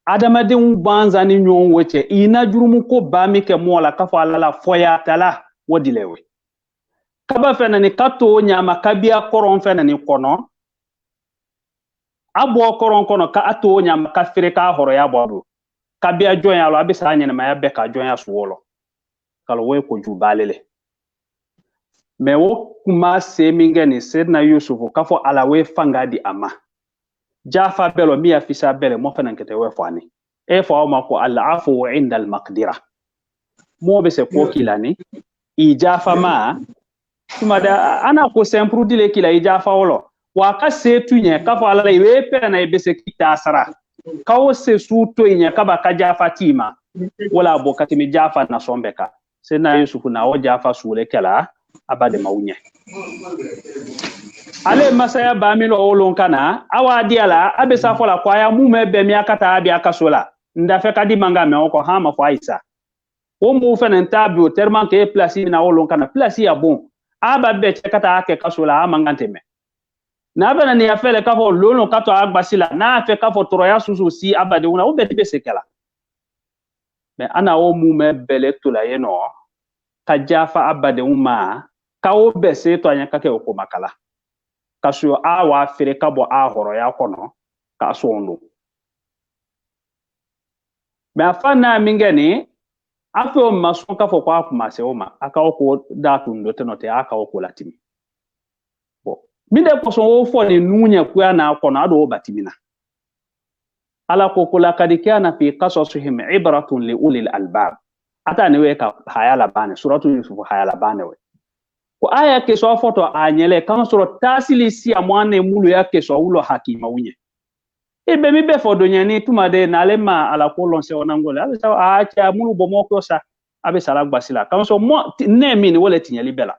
adama de banza ni nyon woche ina jurumu ko bami ke mola ka fa la foya tala wodilewe kaba fena ni kato nyama kabia koron fena ni kono abo koron kono ka ato nyama ka fire ka horoya bodu kabia jonya lo abisa nyene ma yabe ka jonya suwolo kalo we ko jubalele me wo kuma se mingeni sedna Yusufu kafo ala we fanga di ama jafa belo mi afisa bele mo fana nkete we fani fo ma ko al afu inda al maqdira mo be se ko kilani i jafa ma kuma da ana ko sempru dile kila i jafa wolo wa ka se tunye kafo ala we pe na be se kita sara kawo se suto inya kaba ka jafa tima wala bokati mi jafa na sombeka sedna Yusufu na o jafa sule kala abade maunye ale masaya bamilo olon kana awa diala abe safola kwa ya mume be mi akata abi akasola ndafe kadi manga me ko ha ma fo aisa o mu fe nan tabi o terman ke place na olon kana place ya bon aba be chekata ake kasola amangante me na bana ni afele ka fo lolo kato agbasila na fe ka fo toroya susu si abade una o be be sekala me ana o mume bele tula yeno ka jafa abade uma ka o be se to anya kake ko makala kaso awa fere ka bo a horo ya kono ka so ndo me afana mingeni afo maso ka fo kwa kuma se oma aka ko datu ndo tenote aka ko latimi bo minde ko so o fo ni nunya ku na kono ado batimina ala ko kula kadikana fi qasasihim ibratun li ulil albab ata ne we ka hayala bane suratu Yusuf hayala bane we ko aya ke so foto anyele kan soro tasili si amwane mulu yake so ulo hakima unye be mi be fodo nyani tumade na lema ala ko lonse onangole abe sa acha mulu bomo ko sa abe sala gbasila kan so mo ne mi ni wole tinyali bela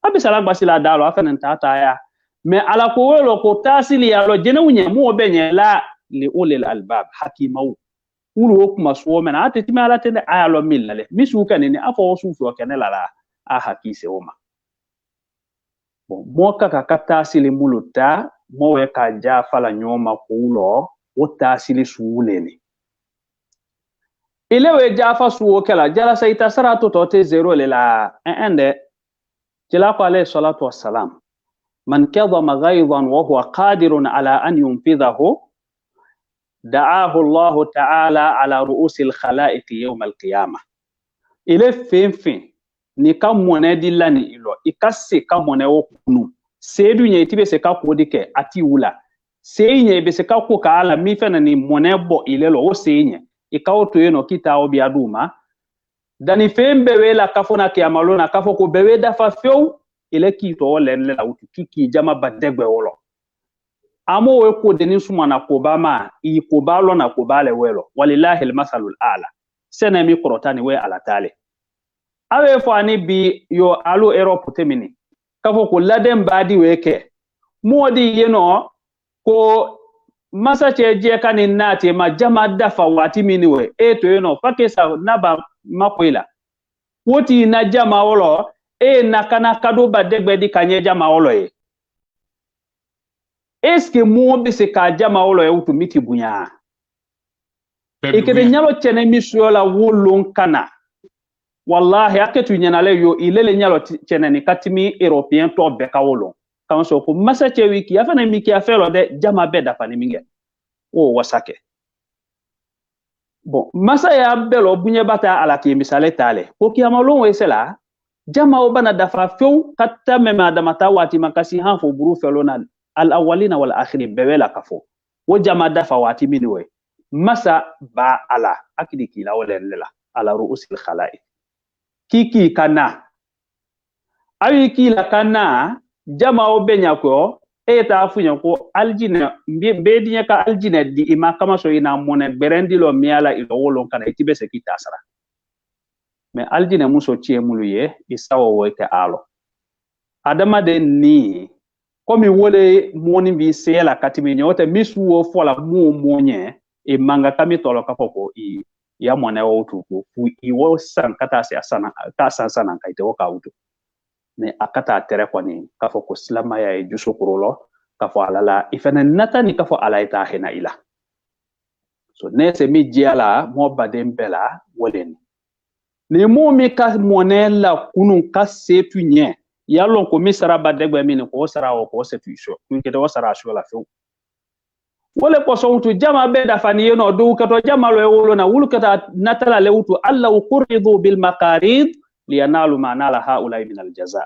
abe sala gbasila dalo afana tata ya me ala ko wolo ko tasili ya lo jene unye mo benye la li ulil albab hakima ulu kuma so mena ate timala tende aya lo millale misuka ni afo sufu kenela la a hakise oma bon moka kakata sili muluta mowe ka jafa la nyoma kulo ota sili suuleni ilewe jafa suwo kala jala sayta saratu tote zero lela ende jala ko alayhi salatu wassalam man kadhama ghaydan wa huwa qadirun ala an yunfidhahu da'ahu Allah ta'ala ala ru'usil khalaiq yawm al-qiyamah ile fin ni ka mone dilani ilo ikase ka mone okunu sedu nye tibe se ka kodike ati wula seinye be se ka ko ka ala mi fena ni mone bo ile lo o seinye ikawo to yeno kita obi aduma dani fembe wela kafona ke amalona kafo ko bewe dafa few ile kito lenle la utu kiki jama badegbe wolo amo we ko denin suma na ko bama i ko balo na ko bale welo walillahi almasalul ala sene mi korotani we ala tale awe fo ani bi yo alu Europe temini kafo ko laden badi weke modi yeno ko masa cheje kanin nati ma jama dafa wati miniwe to yeno fakesa naba makwila woti na jama wolo na kana kado badegbe di kanye jama wolo eske mo be se ka jama wolo utu miti bunya ikede nyalo chene misuola wolon kana wallahi aketu nyanale yo ilele nyalo chene ni katimi européen to be ka wolon kan so ko masa che wiki afana miki afelo de jama be dafa ni minge o wasake bon masa ya belo bunye bata ala ki misale tale ko ki amalon wesela jama o bana dafa few katta mema damata wati makasi han fo buru felona al awwalina wal akhirin bewela kafo wo jama dafa wati minwe masa ba ala akidi kila wala lela ala ruusil khalaiq kiki kana ayi kila kana jama o benya ko ta funya ko aljina be dinya ka aljina di ima kama so ina mone berendi lo miala ilo wolon kana itibe se kitasara me aljina muso tie muluye isawo wote alo adama de ni komi wole moni bi sela katimi nyote misu wo fola mu monye manga kami tolo kapoko ya mone wo tuku fu wo san kata se asana ka sana kaite wo ka utu ne akata tere kwani kafo ko slama ya juso kurolo kafo alala ifena nata ni kafo ala ita hena ila so ne se mi jiala mo badem bela wolen ni mo mi ka monela kunun ka setu nye yalon ko mi sara badegbe mi ko sara o ko setu iso kunke do sara sho la fe wole ko so utu jama be da fani yeno do ka to jama lo wolo na wulu kata natala le utu alla quridu bil maqarid liyanalu ma nala haula min al jaza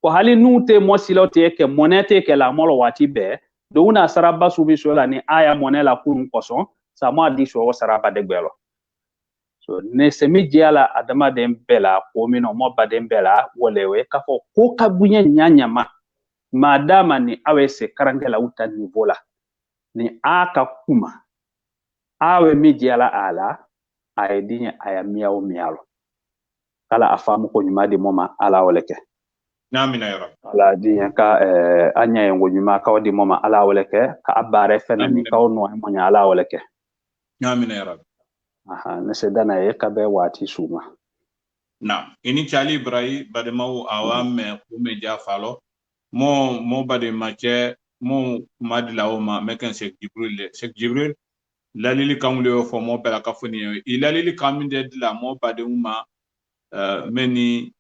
ko hali nute mo silote ke monete ke la molo wati be do una saraba subi sola ni aya monela kun koso sa mo adi so saraba de gbelo so ne semi jiala adama de bela ko mino mo badem bela wolewe ka fo ko kabunya nyanya madama ni awese karangela uta ni vola ni aka kuma awe mi jiala ala ayedinya ayamia o mialo kala afamu ko nyuma de moma ala woleke namina yoro ala dinya ka anya yengo nyuma ka wadi moma ala woleke ka abare fena ni ka ono monya ala woleke namina yoro aha nese dana ye ka be wati suma na ini chali ibrahim bademaw awame kume jafalo mo bade mache mo madla o ma meken Sheikh Jibril lalili kamule fo mo bela kafuni ilalili kaminde la mo bade uma meni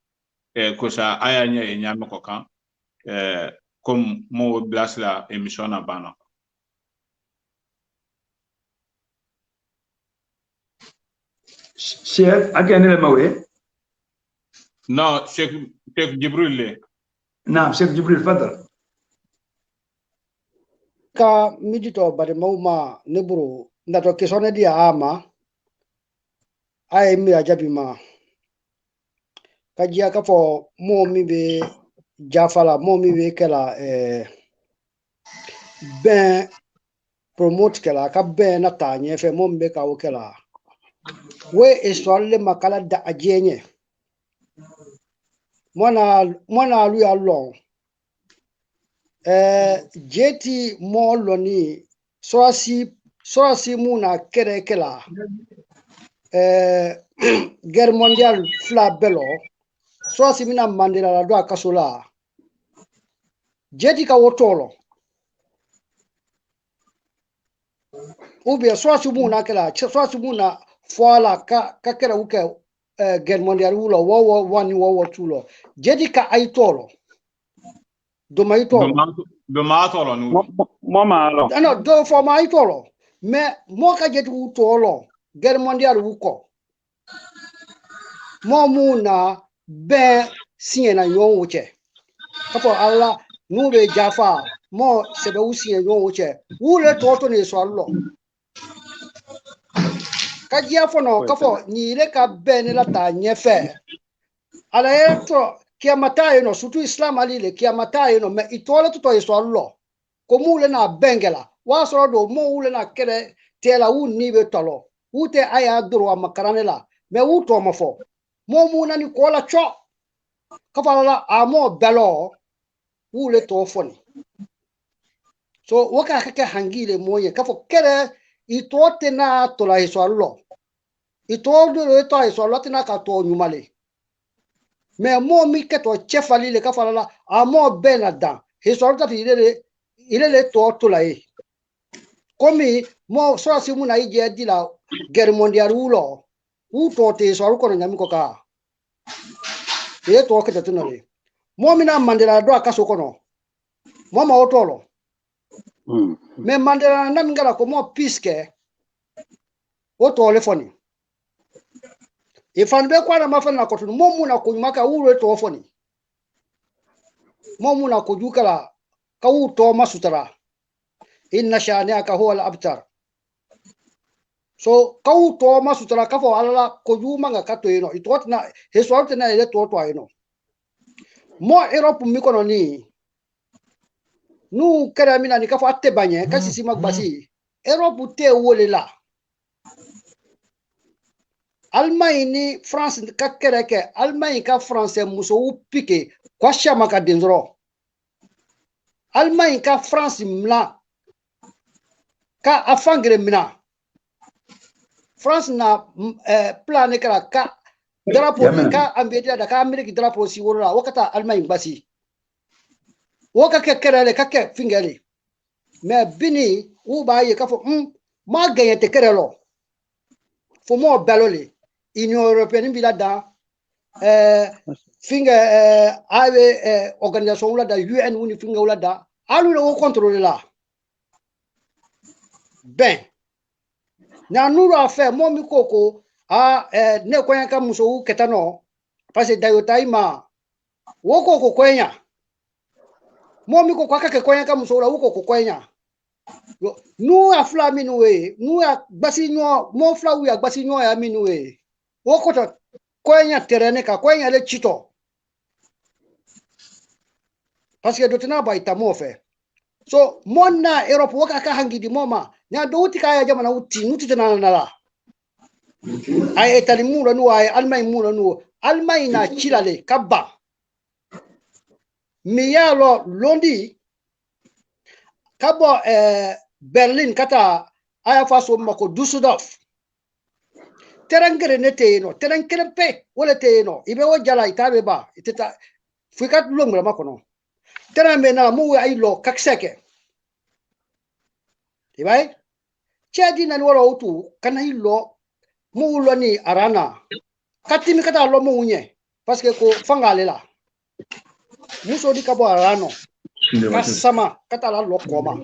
kosa ayanya enyame kokan comme mo blast la émission na bana Sheikh agene le mawe non Sheikh Jibril le naam Sheikh Jibril fadal ka midito bare mauma nebro ndato kesone dia ama ay mi ajabi ma kajia ka fo mo mi be jafala mo mi be kala ben promote kala ka ben na tanye fe mo be ka o kala we iswalle makala da ajenye mona lu ya long jeti mo loni soasi muna kere kala guerre mondiale fla belo soasi mina Mandela la do akasola jeti ka wotolo ubia soasi muna kala soasi muna foala ka kera uke guerre mondiale ulo wo 1 wo 2 lo jeti ka aitolo do maitolo no mama lo no do for maitolo me mo ka jeti utolo guerre mondiale uko mo muna be siena yon wuche kapo alla nube jafa mo sebe usiena yon wuche wule toto ne so allo ka dia fono ka fo ni le ka ben la ta nyefe ala eto kiamata no sutu islam ali le kiamata no me itole to so lo ko mule na bengela wa so do mule na kere tela u ni be tolo ute aya duro makaranela me u to mafo mo mu na ni ko la cho ka fa la amo belo ule to foni so waka kake hangile moye ka fo kere itote na to la so lo itodo to so lo tina ka to nyumale me mo mi ke to chefali le ka fa la amo benada hisorta ile le to la e komi mo so si muna ije di la guerre mondiale ulo u to te so ko nyami ko ka e to ke te no le mo mina Mandela do aka so ko no mo ma otolo me Mandela na ngala ko mo piske o to le foni e fan be kwa na mafana ko tun mo muna ko maka ulo to foni mo muna ko jukala ka u to masutara inna shani'aka huwa al-abtar so kau to masutara ka fo ala ko juma nga kato ino itotna hesorte na ile to ino mo Europe mi kono ni nu kera mina ni ka fo atte banye ka sisi magbasi Europe te wole la Allemagne ni France ka kereke Allemagne ka français muso upike kwa shama ka denzro Allemagne ka France mla ka afangre mina France na plan kala ka drapeau ka ambiedia da ka Amerique drapeau si wora wakata Allemagne basi waka ke kerele ka ke fingeli me bini u ba ye ka fo ma gagne te kerelo fo mo belole Union européenne bi la da finga ave organisation la da UN uni finga la da alu le contrôler la ben na nuru afe mo mi koko ne kwenya ka muso ketano parce dayota ima wo koko kwenya mo mi koko ka kwenya ka muso la wo koko kwenya nu afla minwe nu ya basi nyo mo fla wi basi nyo ya minwe wo kota kwenya terene ka kwenya le chito parce que dotina ba itamo fe so monna Europe waka ka hangidi moma nya do uti kaya jamana uti nuti tana nala ay etali mura nu ay Allemagne mura nu Allemagne na chilale kabba mi yalo londi kabo Berlin kata aya faso mako Düsseldorf terangere neteno terangere pe wala teno ibe wajala itabe ba iteta fikat longra makono terambe na mu ay lo kakseke ibai chadi nan wala utu kana hilo mu lo ni arana katimi kata lo mu nye parce que ko fangale la muso di kabo arano kasama kata la lo koma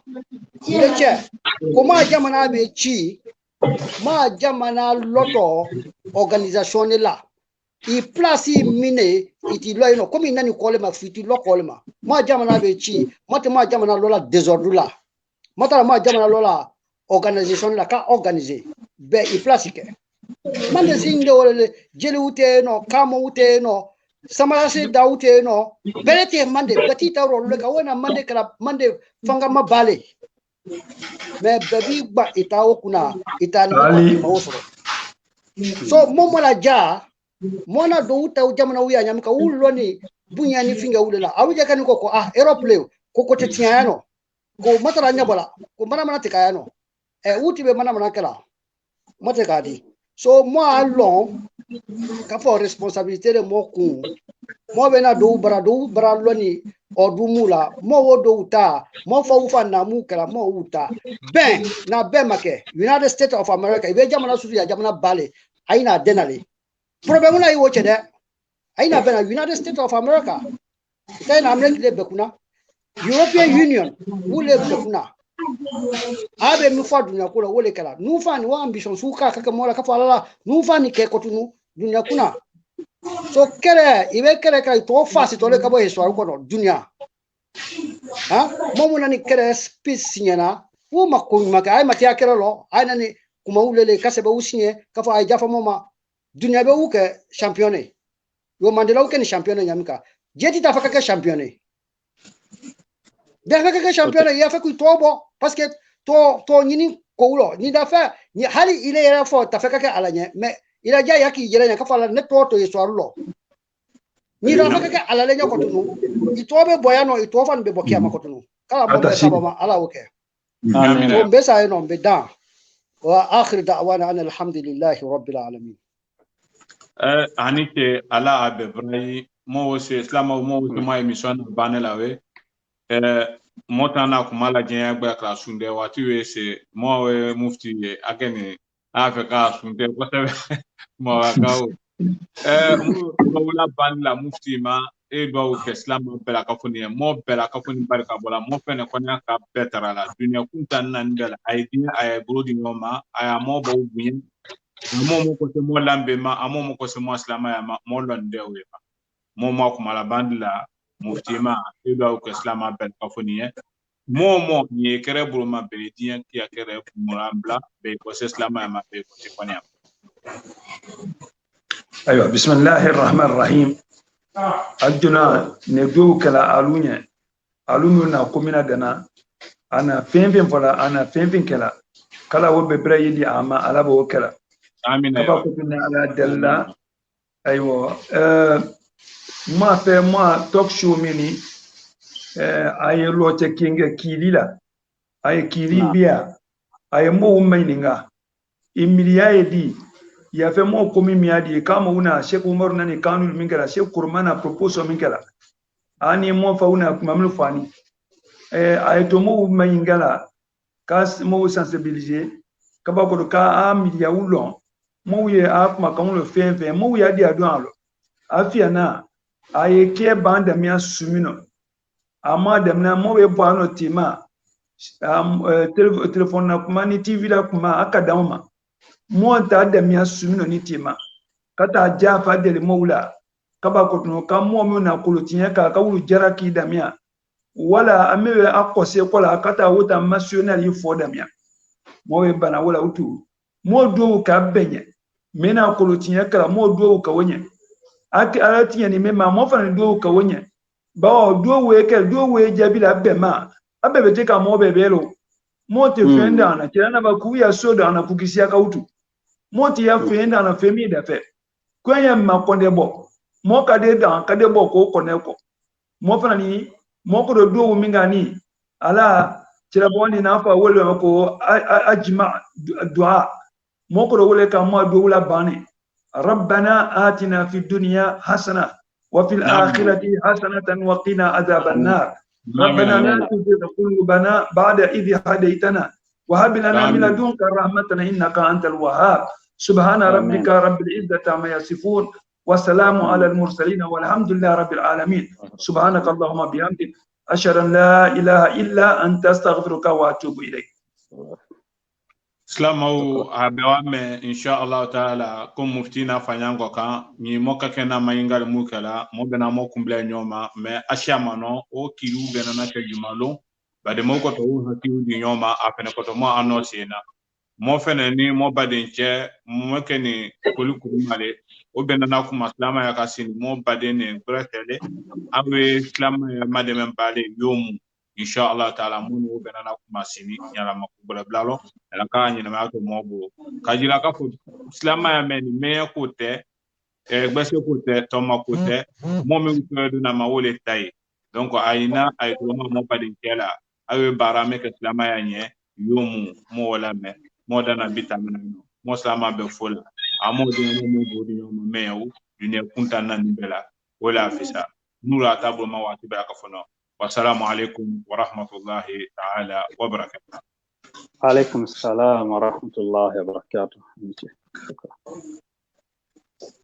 leche koma jamana be chi ma jamana loto organisation la i place mine iti lo ino comme nani kolema fiti lo kolema ma jamana be chi mate ma jamana lola désordre la mata ma jamana lola organisation la ka organiser be i place ke mande singe wala jeli ute no kamo ute no samarase daute no belete mande batita ro le ka wona mande kala mande fanga mabale me babi ba itawo kuna itani mawosoro so momo la ja mona do uta jamana uya nyamka uloni bunya ni finga ulela awuje kan ko Europe le ko tetiano ko matara nyabala ko mana tekayano uti be mana kala matekadi so mo alon ka fo responsabilité de mo ku mo bena do bara loni odumula mo wodo uta mo fo ufa na mu kala mo uta ben na be make United States of America ibe jamana susu ya jamana bale aina denale problème na iwo chede aina bena United States of America tena amle le bekuna European Union wule bekuna abe mi fo dunya kula wole kala nu fani wa ambition suka kaka mola ka fala nu fani ke kotunu dunya kuna so kere ibe kere ka to fasi to le ka bo histoire ko dunya ha momu nani kere space nyana wo makko maka ay matia kere lo ay nani kuma ulele kasebe usinye kafo ay jafa moma dunya be uke championné yo Mandela uke ni championné nyamika jeti ta faka ke championné dafa ke championné ya fa ku tobo parce que to nyini ko ulo ni dafa ni hali ile ya fo ta faka ke alanye mais ila ja yaki jelenya kafa la neto to histoire lo ni dafa ke alale nya ko tunu itobe boyano itofan be bokia makotunu kala mo be sabama ala uke amin mbesa eno mbeda واخر دعوانا ان الحمد لله رب العالمين hanite ala abebrai mo se islam mo ma emission banelawe motana kumala jenya gba klasunde wati we se mo we mufti akene afeka sunde ko mo akao mo wala banla mufti ma e do ke islam bela ka foni mo bela ka foni barka bola mo fene konya ka betara la dunya kuntan nan bela idea ay brodi ngoma ay mo bo buyin mo ko se mo lambe ma mo ko se mo islam ya mo londe we ma mo ko mala bandla mufti ma e do ke islam bela ka foni mo ni kere buru ma be diyan ki akere murambla be ko se islam ya ma be ko se konya ايوه بسم الله الرحمن الرحيم aduna ne do kala alunya na komina dana ana femfem fala ana femfem kala wo be bra yidi ama ala bo kala amin kaba ko tunna ala dalla aywa ma talk show mini ay lo te kinga kilila ay kilibia ay mo maininga imilia yedi ya fe mo komi miadi kama una Sheikh Umar nani kanul mingala Sheikh Kurmana proposal mingala ani mo fa una mamlu fani ay to mo mingala kas mo sensibiliser kaba ko ka a midia ulon mo ye a kuma kan lo fe mo ya di adu alo afia na ay ke banda mi asumino ama dem na mo we bano tima telephone na kuma ni TV la kuma akadama monta da mi asumino ni tima kata jafa de moula kaba ko no kamo mo na kulutinya ka wulu jaraki da miya wala amewe akose kola kata wuta national yifo da miya mo we bana wala utu mo do ka benye mena kulutinya ka mo do ka wonye ati alatinya ni mema mo fa do ka wonye ba do we ke do we jabila bema abebe te ka mo bebelo mo te fenda na kirana ba kuya soda na kukisia ka utu moti ya fenda na femi da fe kwenye makonde bo mo kade bo ko koneko mo fana ni mo ko do minga ni ala tira boni na fa wole ko ajma dua mo ko wole ka mo do wala bani rabbana atina fid dunya hasana wa fil akhirati hasanatan wa qina adhaban nar ربنا لا تزغ قلوبنا بعد إذ هديتنا وهب لنا من لدنك رحمة إنك أنت الوهاب سبحان ربك رب العزة عما يصفون والسلام على المرسلين والحمد لله رب العالمين سبحانك اللهم وبحمدك أشهد أن لا إله إلا أنت أستغفرك وأتوب إليك. Islamu abewame insha Allah taala ko muftina fanyango kan ni moka kena mayingal mukala mo bena mo kumble nyoma me ashama no o kiru bena na ke jumalo bade mo ko to hakiru di nyoma afene ko to mo anosina mo fene ni mo badenche mo keni kulikuru male o bena na kuma islama ya kasini mo badene bretele awe islama ya mademe bale yomu insha Allah taala mun wo bena na kuma sini nyala makubula blalo la ka nyina ma to mobo kajira ka fo islama ya men me kote gbese kote to ma kote mo me ko na ma wole tay donc ayina ay to mo badin kela awe barame ke islama ya nye yomu mo wala me mo dana bitamina no mo islama be fola amo de mo bodi no me yaw dune kuntana ni bela wala afisa nura tabo ma wati ba ka fono wassalamu alaikum wa rahmatullahi ta'ala wa barakatuh. عليكم السلام ورحمة الله وبركاته.